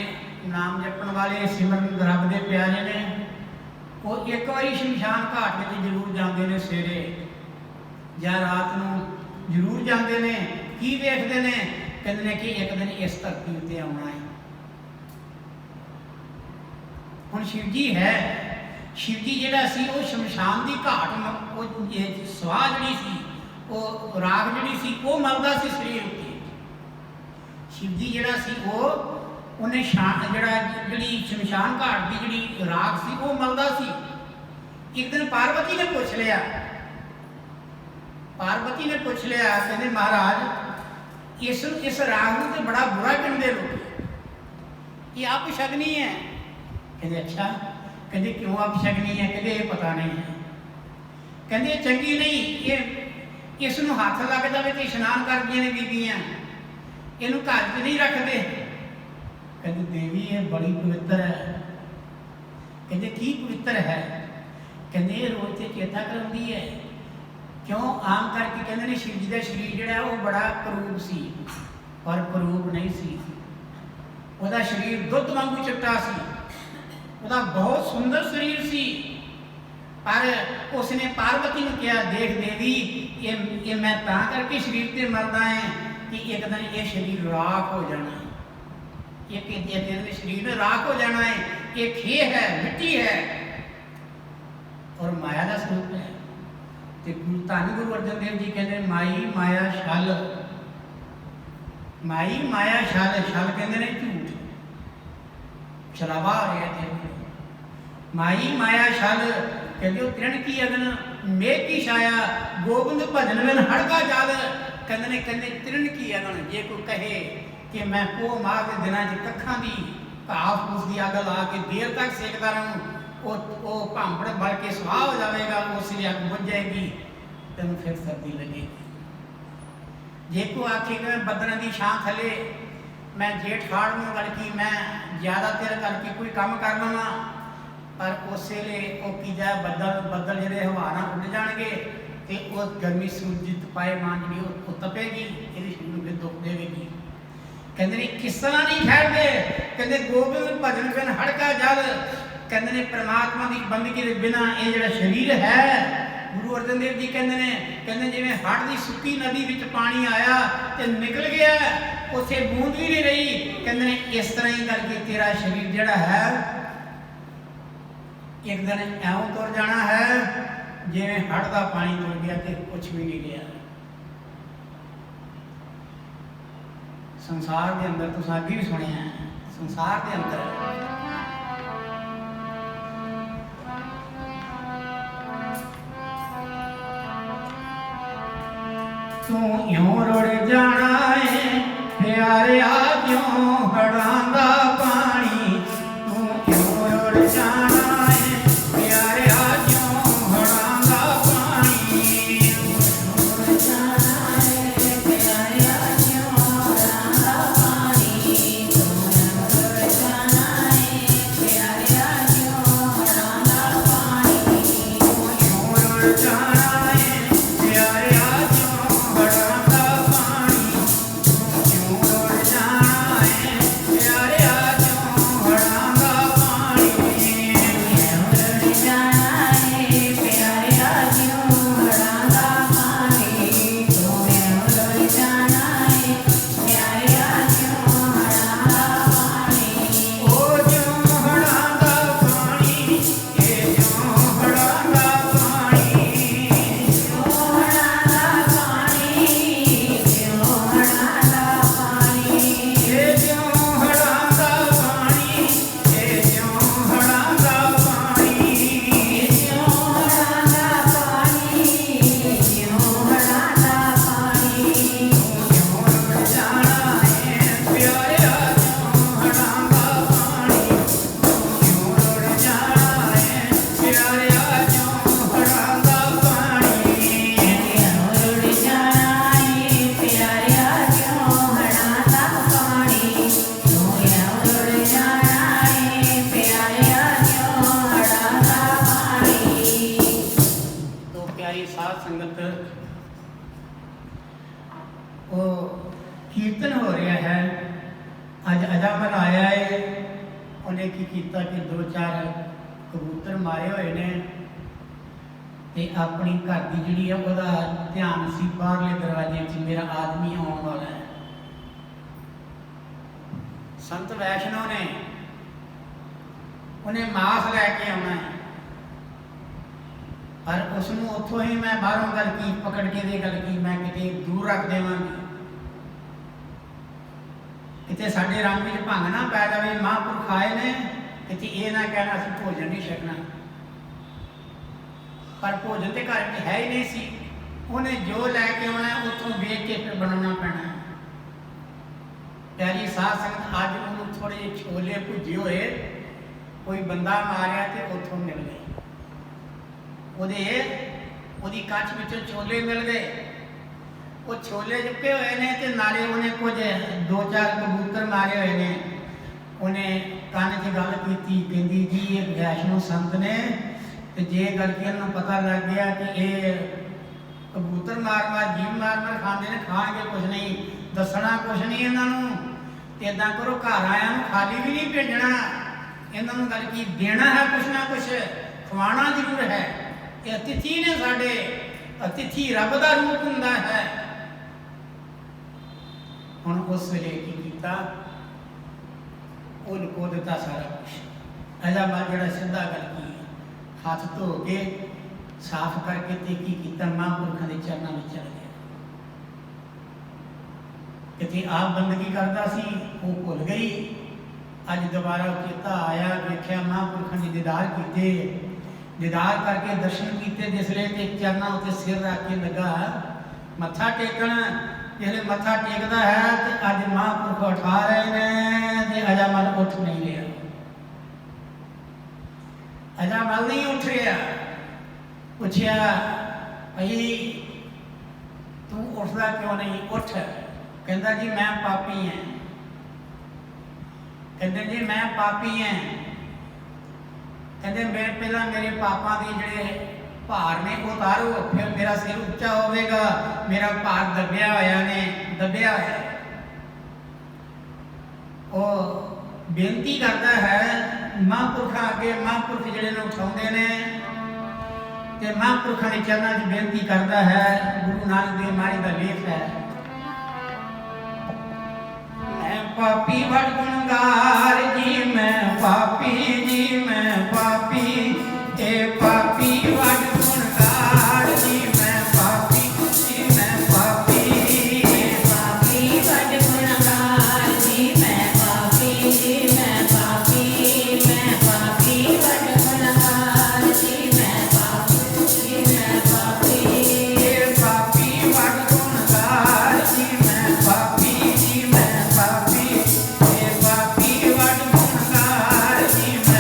ਨਾਮ ਜਪਣ ਵਾਲੇ ਸਿਮਰਨ ਰੱਬ ਦੇ ਪਿਆਰੇ ਨੇ, ਉਹ ਇੱਕ ਵਾਰੀ ਸ਼ਮਸ਼ਾਨ ਘਾਟ ਵਿੱਚ ਜ਼ਰੂਰ ਜਾਂਦੇ ਨੇ, ਸਵੇਰੇ ਜਾਂ ਰਾਤ ਨੂੰ ਜ਼ਰੂਰ ਜਾਂਦੇ ਨੇ। ਕੀ ਵੇਖਦੇ ਨੇ? ਕਹਿੰਦੇ ਨੇ ਕਿ ਇੱਕ ਦਿਨ ਇਸ ਧਰਤੀ ਉੱਤੇ ਆਉਣਾ ਹੈ। ਹੁਣ ਸ਼ਿਵ ਜੀ ਹੈ, ਸ਼ਿਵ ਜੀ ਜਿਹੜਾ ਸੀ ਉਹ ਸ਼ਮਸ਼ਾਨ ਦੀ ਘਾਟ, ਉਹ ਸਵਾਹ ਜਿਹੜੀ ਸੀ, ਉਹ ਰਾਖ ਜਿਹੜੀ ਸੀ ਉਹ ਮਲਦਾ ਸੀ ਸਰੀਰ ਉੱਤੇ। ਸ਼ਿਵ ਜੀ ਜਿਹੜਾ ਸੀ ਉਹਨੇ ਜਿਹੜੀ ਸ਼ਮਸ਼ਾਨ ਘਾਟ ਦੀ ਜਿਹੜੀ ਰਾਖ ਸੀ ਉਹ ਮਲਦਾ ਸੀ। ਇੱਕ ਦਿਨ ਪਾਰਵਤੀ ਨੇ ਪੁੱਛ ਲਿਆ, ਕਹਿੰਦੇ ਮਹਾਰਾਜ ਇਸ ਰਾਗ ਨੂੰ ਤੇ ਬੜਾ ਬੁਰਾ ਕਹਿੰਦੇ ਲੋਕ, ਇਹ ਆਪ ਸ਼ਗਨੀ ਹੈ। ਕਹਿੰਦੇ ਅੱਛਾ, ਕਹਿੰਦੇ ਕਿਉਂ ਆਪ ਸ਼ਗਨੀ ਹੈ? ਕਹਿੰਦੇ ਇਹ ਪਤਾ ਨਹੀਂ ਹੈ। ਕਹਿੰਦੇ ਇਹ ਚੰਗੀ ਨਹੀਂ, ਇਸ ਨੂੰ ਹੱਥ ਲੱਗ ਜਾਵੇ ਤੇ ਇਸ਼ਨਾਨ ਕਰਦੀਆਂ ਨੇ ਬੀਬੀਆਂ, ਇਹਨੂੰ ਘਰ 'ਚ ਨਹੀਂ ਰੱਖਦੇ। ਕਹਿੰਦੇ ਦੇਵੀ ਇਹ ਬੜੀ ਪਵਿੱਤਰ ਹੈ। ਕਹਿੰਦੇ ਕੀ ਪਵਿੱਤਰ ਹੈ? ਕਹਿੰਦੇ ਇਹ ਰੋਜ਼ ਤੇ ਚੇਤਾ ਕਰਾਉਂਦੀ ਹੈ। ਕਿਉਂ? ਆਮ ਕਰਕੇ ਕਹਿੰਦੇ ਨੇ ਸ਼ਿਵ ਜੀ ਦਾ ਸਰੀਰ ਜਿਹੜਾ ਉਹ ਬੜਾ ਕਰੂਪ ਸੀ, ਪਰ ਕਰੂਪ ਨਹੀਂ ਸੀ। ਉਹਦਾ ਸਰੀਰ ਦੁੱਧ ਵਾਂਗੂ ਚਿੱਟਾ ਸੀ, ਉਹਦਾ ਬਹੁਤ ਸੁੰਦਰ ਸਰੀਰ ਸੀ। ਪਰ ਉਸਨੇ ਪਾਰਵਤੀ ਨੂੰ ਕਿਹਾ, ਦੇਖ ਦੇਵੀ ਇਹ ਮੈਂ ਤਾਂ ਕਰਕੇ ਸਰੀਰ ਤੇ ਮਰਦਾ ਹੈ ਕਿ ਇੱਕ ਦਿਨ ਇਹ ਸਰੀਰ ਰਾਖ ਹੋ ਜਾਣਾ ਹੈ, ਇੱਕ ਦਿਨ ਸਰੀਰ ਰਾਖ ਹੋ ਜਾਣਾ ਹੈ। ਇਹ ਖੇਹ ਹੈ, ਮਿੱਟੀ ਹੈ ਔਰ ਮਾਇਆ ਦਾ ਸਰੂਪ ਹੈ। ਤੇ ਧੰਨ ਗੁਰੂ ਅਰਜਨ ਦੇਵ ਜੀ ਕਹਿੰਦੇ ਮਾਈ ਮਾਇਆ ਛਲ, ਮਾਈ ਮਾਇਆ ਛਲ, ਛਲ ਕਹਿੰਦੇ ਨੇ ਝੂਠ, ਛਲਾਵਾ ਆ ਰਿਹਾ ਤੇ ਮਾਈ ਮਾਇਆ ਛਲ। ਕਹਿੰਦੇ ਉਹ ਤ੍ਰਿਣ ਕੀ ਅਗਨ ਮੇਘ ਕੀ ਛਾਇਆ, ਗੋਬਿੰਦ ਭਜਨ ਬਿਨ ਹੜਕਾ ਜਲ। ਕਹਿੰਦੇ ਨੇ ਤ੍ਰਿਣ ਕੀ ਅਗਨ, ਜੇ ਕੋਈ ਕਹੇ ਕਿ ਮੈਂ ਪੋਹ ਮਾਘ ਦੇ ਦਿਨਾਂ 'ਚ ਕੱਖਾਂ ਦੀ ਘਾਹ ਫੂਸ ਦੀ ਅੱਗ ਲਾ ਕੇ ਦੇਰ ਤੱਕ ਸੇਕਦਾ ਰਹੂੰ, ਉਹ ਭਾਂਬੜ ਬਲ ਕੇ ਸੁਆਹ ਹੋ ਜਾਵੇਗਾ, ਉਸ ਦੀ ਅੱਗ ਬੁਝ ਜਾਏਗੀ, ਤੈਨੂੰ ਫਿਰ ਸਰਦੀ ਲੱਗੇਗੀ। ਜੇ ਕੋ ਆਖੇ ਕਿ ਮੈਂ ਬੱਦਲਾਂ ਦੀ ਛਾਂ ਥੱਲੇ ਮੈਂ ਜੇਠ ਹਾੜ ਨੂੰ ਬਲਕਿ ਮੈਂ ਜ਼ਿਆਦਾ ਦੇਰ ਕਰਕੇ ਕੋਈ ਕੰਮ ਕਰ ਲਵਾਂ, ਪਰ ਉਸ ਵੇਲੇ ਉਹ ਕੀ ਜਾ ਬੱਦਲ ਜਿਹੜੇ ਹਵਾ ਨਾਲ ਉੱਡ ਜਾਣਗੇ ਤੇ ਉਹ ਗਰਮੀ ਸੂਰਜ ਤਪਾਏ ਮਾਂ ਜਿਹੜੀ ਉਹ ਤਪੇਗੀ, ਇਹਦੇ ਸਰੀਰ ਨੂੰ ਫਿਰ ਦੁੱਖ ਦੇਵੇਗੀ। ਕਹਿੰਦੇ ਨੇ ਕਿਸ ਤਰ੍ਹਾਂ ਨਹੀਂ ਠਹਿਰਦੇ? ਕਹਿੰਦੇ ਗੋਬਿੰਦ ਭਜਨ ਬਿਨ ਹੜਕਾ ਜਲ। ਕਹਿੰਦੇ ਨੇ ਪ੍ਰਮਾਤਮਾ ਦੀ ਬੰਦਗੀ ਦੇ ਬਿਨਾਂ ਇਹ ਜਿਹੜਾ ਸਰੀਰ ਹੈ, ਗੁਰੂ ਅਰਜਨ ਦੇਵ ਜੀ ਕਹਿੰਦੇ ਜਿਵੇਂ ਹੜ੍ਹ ਦੀ ਸੁੱਕੀ ਨਦੀ ਵਿੱਚ ਪਾਣੀ ਆਇਆ ਤੇ ਨਿਕਲ ਗਿਆ, ਉੱਥੇ ਬੂੰਦ ਵੀ ਨਹੀਂ ਰਹੀ। ਕਹਿੰਦੇ ਨੇ ਇਸ ਤਰ੍ਹਾਂ ਹੀ ਕਰਕੇ ਤੇਰਾ ਸਰੀਰ ਜਿਹੜਾ ਹੈ ਇੱਕ ਦਿਨ ਐਵੇਂ ਤੁਰ ਜਾਣਾ ਹੈ ਜਿਵੇਂ ਹੜ੍ਹ ਦਾ ਪਾਣੀ ਤੁਰ ਗਿਆ ਤੇ ਕੁਛ ਵੀ ਨਹੀਂ ਰਿਹਾ। ਸੰਸਾਰ ਦੇ ਅੰਦਰ ਤੁਸੀਂ ਅੱਗੇ ਵੀ ਸੁਣਿਆ, ਸੰਸਾਰ ਦੇ ਅੰਦਰ ਤੂੰ ਇਉਂ ਰੁੜ ਜਾਣਾ ਏ ਪਿਆਰਿਆ ਜਿਉਂ ਹੜ੍ਹਾਂ ਦਾ ਪਾਣੀ, ਤੂੰ ਇਉਂ ਰੁੜ ਜਾਣਾ ਏ ਪਿਆਰਿਆ ਜਿਉਂ ਹੜ੍ਹਾਂ ਦਾ ਪਾਣੀ, ਰੁੜ ਜਾਣਾ ਏ ਪਿਆਰਿਆ ਜਿਉਂ ਹੜ੍ਹਾਂ ਦਾ ਪਾਣੀ, ਤੂੰ ਰੁੜ ਜਾਣਾ ਏ ਪਿਆਰਿਆ ਜਿਉਂ ਹੜ੍ਹਾਂ ਦਾ ਪਾਣੀ, ਤੂੰ ਇਉਂ ਰੁੜ ਜਾਣਾ ਏ ਪਿਆਰਿਆ ਜਿਉਂ ਹੜ੍ਹਾਂ ਦਾ ਪਾਣੀ। कीर्तन हो रहा है। अज अजामल आया है, उन्हें की कीता कि 2-4 कबूतर मारे हुए ने ते अपनी घर की जिहड़ी है वह ध्यान सी बाहरले दरवाजे च मेरा आदमी आने वाला है। संत वैष्णव ने उन्हें मास लैके आना है, पर उसनों उत्थों ही मैं बाहरों गल की पकड़ के दे गल की मैं किते दूर रख देवांगी, किते साडे रंग में भंग ना पै जाए। महापुरख आए ने किते ये ना कहना असीं भोजन नहीं छकना, पर भोजन तो घर में है ही नहीं सी। उन्हें जो लैके आना उत्थों वेच के फिर बनाना पैना है। प्यारी साध संगत अज उन्होंने थोड़े जे छोले भुजे हुए कोई बंदा मारिया तो उत्थों मिल गए, उहदी कच्छ विचों छोले मिल गए। वो छोले चुके हुए ने ते नाले उन्हें कुछ 2-4 कबूतर मारे हुए ने। उन्हें कान च गल की कहती जी ये वैष्णो संत ने ते जे गल के उन्हें पता लग गया कि ये कबूतर मार मार जीव मार मार खाते हैं, खाएंगे कुछ नहीं, दसना कुछ नहीं इन्हों। तो इदा करो घर आया खाली भी नहीं भेजना, इन्हों गल की देना है कुछ ना कुछ, खवाना जरूर है। ये अतिथि ने साडे, अतिथि रब का रूप हुंदा है। हुण उस वेले की कीता, वो लुको दिता सारा कुछ। अजामल जिहड़ा सीधा गल की हाथ धो के साफ करके ते की कीता महापुरखों के चरणों में चल गया। किते आप बंदगी करता सी वो भुल गई, अज दोबारा चेता आया, देखा महापुरखों के दीदार किए, दीदार करके दर्शन किए। जिसले चरणों उत्ते सिर रख के लगा मत्था टेकन, जिसले मत्था टेकता है तो अज महापुरख उठा रहे हैं, अजामल उठ नहीं रहा। अजामल नहीं उठ रहा। पूछया भाई तू उठता क्यों नहीं? उठ। कहता जी मैं पापी हैं। कहते जी मैं पापी हैं। कहते मैं पहला मेरे पापा के जोड़े भार ने उतारो, फिर मेरा सिर उच्चा होगा। मेरा भार दबिया होया ने, दबिया है। वो बेनती करता है महापुरखों अगे, महापुरख जोड़े उठाते ने ते महापुरखों के चरणों में बेनती करता है। गुरु नानक देव महाराज का लेख है, मैं पापी बड़ गुणगार जी, मैं पापी जी, मैं पापी, ए पापी बड़ गुणगार जी, मैं पापी जी, मैं पापी, ए पापी बड़ गुणगार जी, मैं पापी जी, मैं पापी, मैं पापी बड़ गुणगार जी, मैं पापी जी, मैं पापी, ए पापी बड़ गुणगार जी, मैं पापी जी, मैं पापी, ए पापी बड़ गुणगार जी, मैं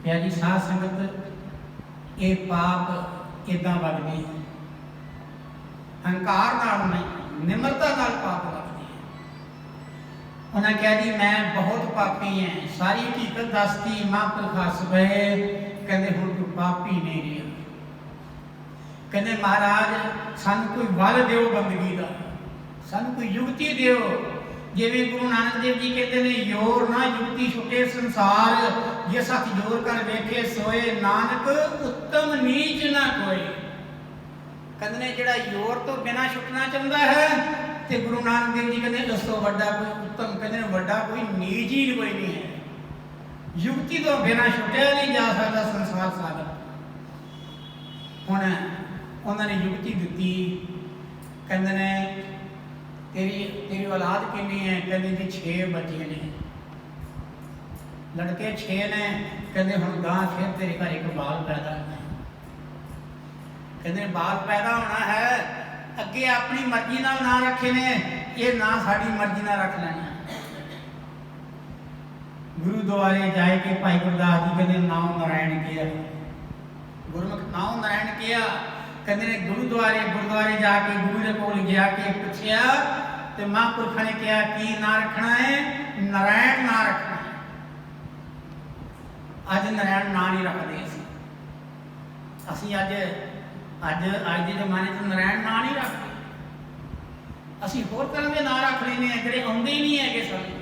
प्यारी साध संगत, ये पाप इदा वगदे हैं, हंकार नाल नहीं, निमरता नाल पाप वगदे हैं। उन्हें कहा जी मैं बहुत पापी हैं, सारी हकीकत दसती, महापुरख हस पए, कहते हुण तू पापी नहीं रहा। कहते महाराज सानू कोई वल दिओ बंदगी का, सानू कोई युक्ति दिओ। जिवें गुरु नानक देव जी कहते हैं, योर ना युक्ति छुटे संसार, जे सत जोर कर वेखे सोए, नानक उत्तम नीच ना कोई। कहते ने जिहड़ा योर तो बिना छुटना चाहता है, तो गुरु नानक देव जी कहते उस तो वड्डा कोई उत्तम, कहते हैं वड्डा कोई नीच ही कोई नहीं है। युक्ति तो बिना छुटिया नहीं जा सकता संसार सागर। हुण उन्होंने युक्ति दी, कहते ने तेरी औलाद कितनी है? कहते जी 6 बच्चे ने, लड़के 6 ने। कहते हुण गां फिर तेरे घर एक बाल पैदा होना है। कहते बाल पैदा होना है, अगे अपनी मर्जी नाल ना रखे ने, ये ना साड़ी मर्जी नाल रख लेना। गुरुद्वारे जाए के भाई गुरदास जी कहते नाम नारायण किया, गुरमुख नाम नारायण किया। कहते ने गुरुद्वारे जाके गुरु के कोल गया के पूछया, तो महापुरखा ने कहा की ना रखना है? नारायण ना रखना है। अज नारायण ना नहीं रखते असी अज के जमाने में नारायण ना नहीं रखते, असी होर तरह के ना रख लेने जोड़े आते ही नहीं है सानू।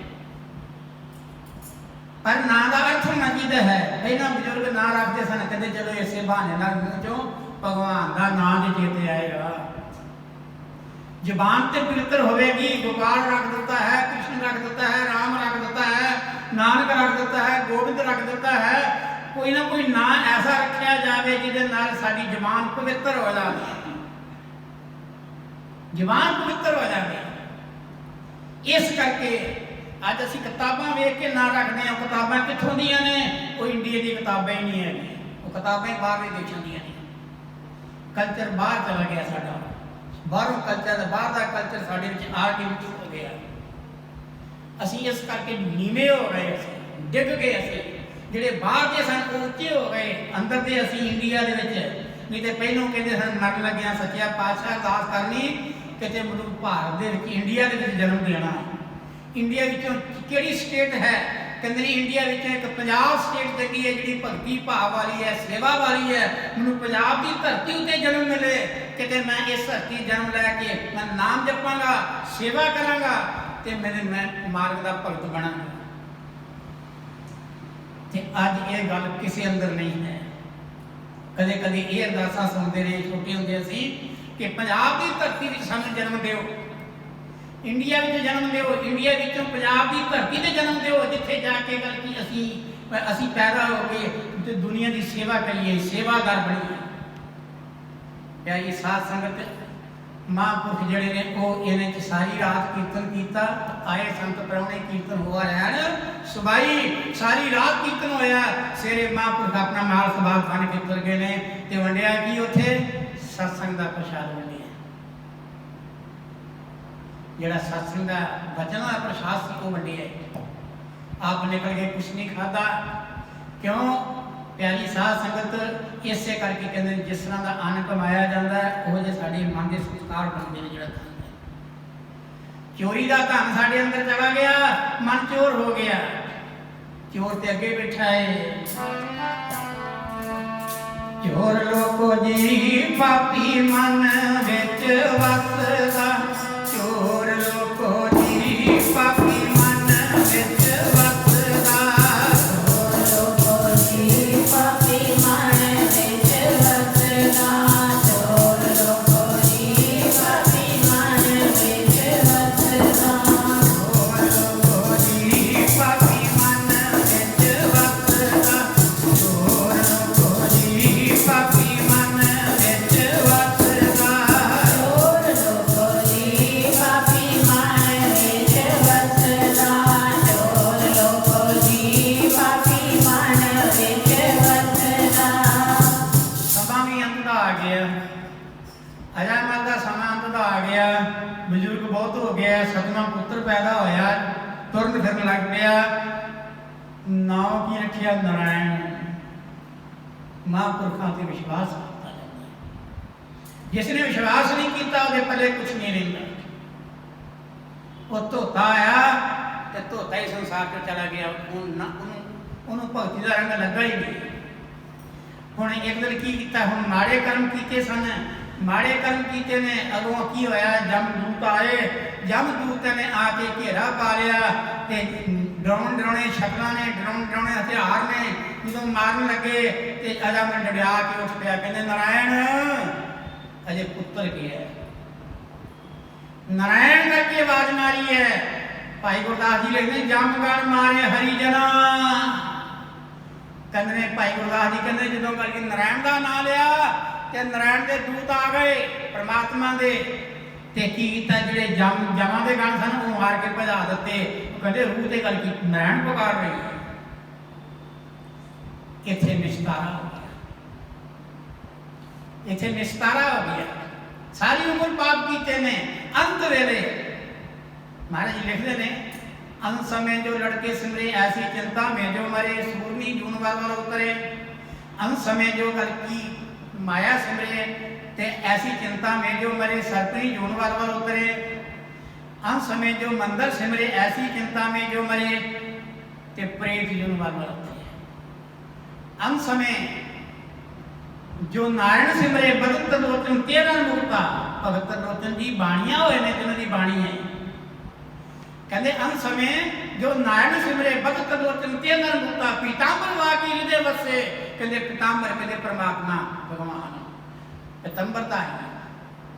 पर ना का अर्थ होना चाहिए है। पहला बजुर्ग ना रखते सन, कहते चलो इसे बहाने मूँह चो भगवान का नाम चेते आएगा। जबान ते पवित्र होगी, गोपाल रख देता है, कृष्ण रख देता है, राम रख देता है, नानक रख देता है, गोविंद रख देता है। कोई ना कोई ना ऐसा रखा जाए जिहदे नाल साडी जबान पवित्र हो जाए, जबान पवित्र हो जाए। इस करके अज असीं किताबां वेख के ना रखते हैं। किताबां कित्थों दियां ने? कोई इंडिया दी किताबां ही नहीं है, वो किताबां बाहरले देशों दियां ने। कल्चर बाहर चला गया साडा, बाहरों कल्चर, बाहर का कल्चर साडे विच आ के विच हो गया। असीं इस करके नीवे हो गए, असीं डिग गए। असीं जिहड़े बाहर दे सन वो उच्चे हो गए, अंदर दे असीं इंडिया दे विच। नहीं तो पहलों कहते सन मरन लग्या सच्चा पातशाह अरदास करनी किते मैनूं भारत दे विच इंडिया दे विच जन्म देना। इंडिया विचों किहड़ी स्टेट है? कहते नहीं इंडिया विच एक पंजाब स्टेट लगी है जिहड़ी भगती भाव वाली है, सेवा वाली है। मैनूं पंजाब की धरती उत्ते जन्म मिले, किते मैं इस धरती जन्म लैके मैं नाम जपांगा, सेवा करांगा, ते मैं मार्ग का भगत बनांगा। ते अज ये गल किसी अंदर नहीं है। कदे कदे ये अरदासां सुनते रहे छोटे होंदे असीं कि पंजाब की धरती विच सानूं जन्म दिओ, इंडिया विच जन्म दिओ, इंडिया विचों पंजाब की धरती ते जन्म दिओ, जिथे जाके गल की असीं पैदा हो के दुनिया की सेवा करिए, सेवादार बनीए। प्यारी साध संगत, महापुरख जिहड़े ने वो इन्हां च सारी रात कीर्तन कीता। आए संत प्राहुणे कीर्तन हुआ रहन सुबाई, सारी रात कीर्तन होया। सवेरे महापुरख अपना माल सबाल खान के तुर गए ने ते वंडिया की उत्थे सत्संग का प्रसाद वंडिया। जिहड़ा सत्संग का वचन का प्रसाद सी वो वंडिया। आप निकल गए, कुछ नहीं खादा। क्यों? प्यारी साध संगत इसे करके कहते जिस तरह का अन्न कमाया जाता है वो जो साढ़े मन के संस्कार बनते हैं। जो चोरी का धन साढ़े अंदर चला गया, मन चोर हो गया। चोर ते अगे बैठा है, चोर लोको जी पापी मन विच वसदा, चोर लोको जी पापी मन विच वसदा, चोर लोको जी पापी मन विच वसदा, चोर लोको जी पापी मन विच वसदा, चोर लोको जी पापी मन विच वसदा, चोर लोको जी पापी मन विच वसदा, चोर लोको जी पापी मन विच वसदा, चोर लोको जी पापी मन विच वसदा। समा भी अंत आ गया, अजामत का समा अंत का आ गया। बजुर्ग बहुत हो गया, सतवां पुत्र पैदा होया, तुरन फिरन लग पिया। नाम की रखिया नारायण। महापुरखों से विश्वास करता जाता है। जिसने विश्वास नहीं किया वो पहले कुछ नहीं रहा। वो धोता आया तो धोता ही संसार चो चला गया, उन्होंने भगती का रंग लगा ही नहीं। हुण एक दिन की किया, हुण माड़े कर्म किए सन, माड़े कर्म किए ने, अगों की होया जमदूत आए, जमदूत ने आके घेरा पा लिया ते डराउण डराउणे शक्लां ने, डराउण डराउणे हथियार ने, जो मारन लगे ते अजम डरिया के उठ पिया, कहंदे नारायण अजे पुत्र गया। नारायण करके आवाज मारी है। भाई गुरदास जी लिखते जमगण मारे हरिजना, कहते भाई गुरदास जी कहते जो करके नारायण का नाम लिया ते नारायण के दूत आ गए परमात्मा दे, ते की कीता जिहड़े जमां दे गण सन वो मार के भजा दिते। कहते रूह ते गल की नारायण पुकार रही है। इत्थे निस्तारा हो गया, इत्थे निस्तारा हो गया। सारी उम्र पाप कीते ने, अंत वेले महाराज जी लिखते ने अंत समय जो लड़के सिमरे ऐसी चिंता में जो मरे, सूरनी जून वाल उतरे। अंत समय जो गल की माया सिमरे ते ऐसी चिंता में जो मरे, सरपनी जून वाल उतरे। अंत समय जो मंदिर सिमरे ऐसी चिंता में जो मरे, ते प्रेत जून वाल उतरे। अंत समय जो नारायण सिमरे भगत लोचन 13 मूर्ता, भगत लोचन जी बाणियां होए ने, जिन्हां दी बाणी है। कहते अंत समय जो नारायण सिमरे भगत लोचन 13 मूर्ता, पीतांबर वाकी हृदय वसे। कहते पीतांबर कहते परमात्मा भगवान पीतंबरता है,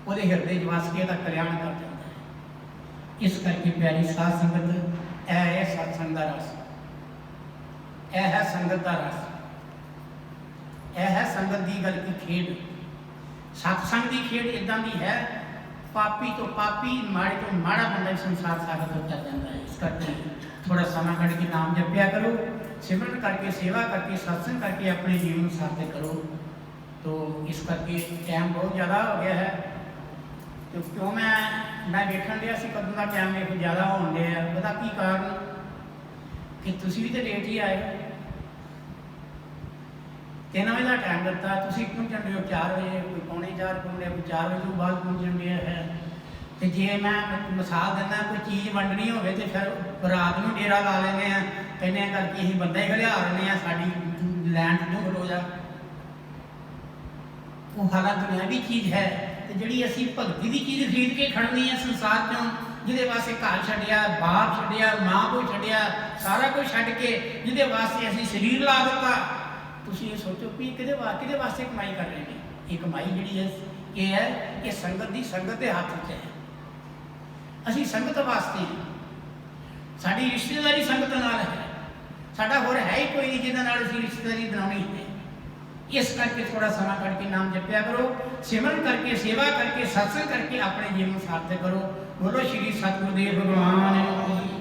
वो हृदय वस के कल्याण कर जाता है। इस करके प्यारी साध संगत है सत्संग का रस, यह है संगत का रस, यह है संगत की गल की खेड। सत्संग की खेड इदां दी है, पापी तो पापी, माड़े तो माड़ा बंदा संसार सागर तो चल जाता है। इस करके थोड़ा समय कढ़ के नाम जपया करो, सिमरन करके, सेवा करके, सत्संग करके अपने जीवन सार्थक करो। तो इस करके टाइम बहुत ज़्यादा हो गया है। तो क्यों मैं देखन दिया सी कदों का टाइम एक ज़्यादा होने दिया, पता की कारण कि तुसी भी तो लेट ही आए। 3 बजे का टाइम दिता, तुसी पहुंचन दे 4 बजे, कोई पौने 4 पहुंचे, कोई 4 बजे तो बाद पहुंचन दिया है। तो जे मैं मिसाल देना कोई चीज़ वंडनी हो तो फिर रात में डेरा ला लेने, कहने करके अं बंदा ही खलिया लेने, साड़ी लैंड जो खलो जा। वो हालांकि दुनियावी चीज़ है, तो जी असी भगती की चीज़ खरीद के खड़नी है संसार चों, जिहदे वास्ते घर छड्डिया, बाप छड्डिया, माँ को छड्डिया, सारा कुछ छड्ड के जिहदे वास्ते असी शरीर ला दिता। तुसीं ये सोचो भी किहदे वास्ते कमाई कर रहे हैं। ये कमाई जिहड़ी है ये है, ये संगत की, संगत के हाथ च है। असी संगत वास्ते हैं, साडी रिश्तेदारी संगत नाल है, साडा होर है ही कोई नहीं जिहदे नाल असीं रिश्तेदारी बनाउणी है। इस करके थोड़ा समय कढ़ के नाम जपया करो, सिमरन करके, सेवा करके, सत्संग करके अपने जीवन सार्थक करो। बोलो श्री सतगुरुदेव भगवान।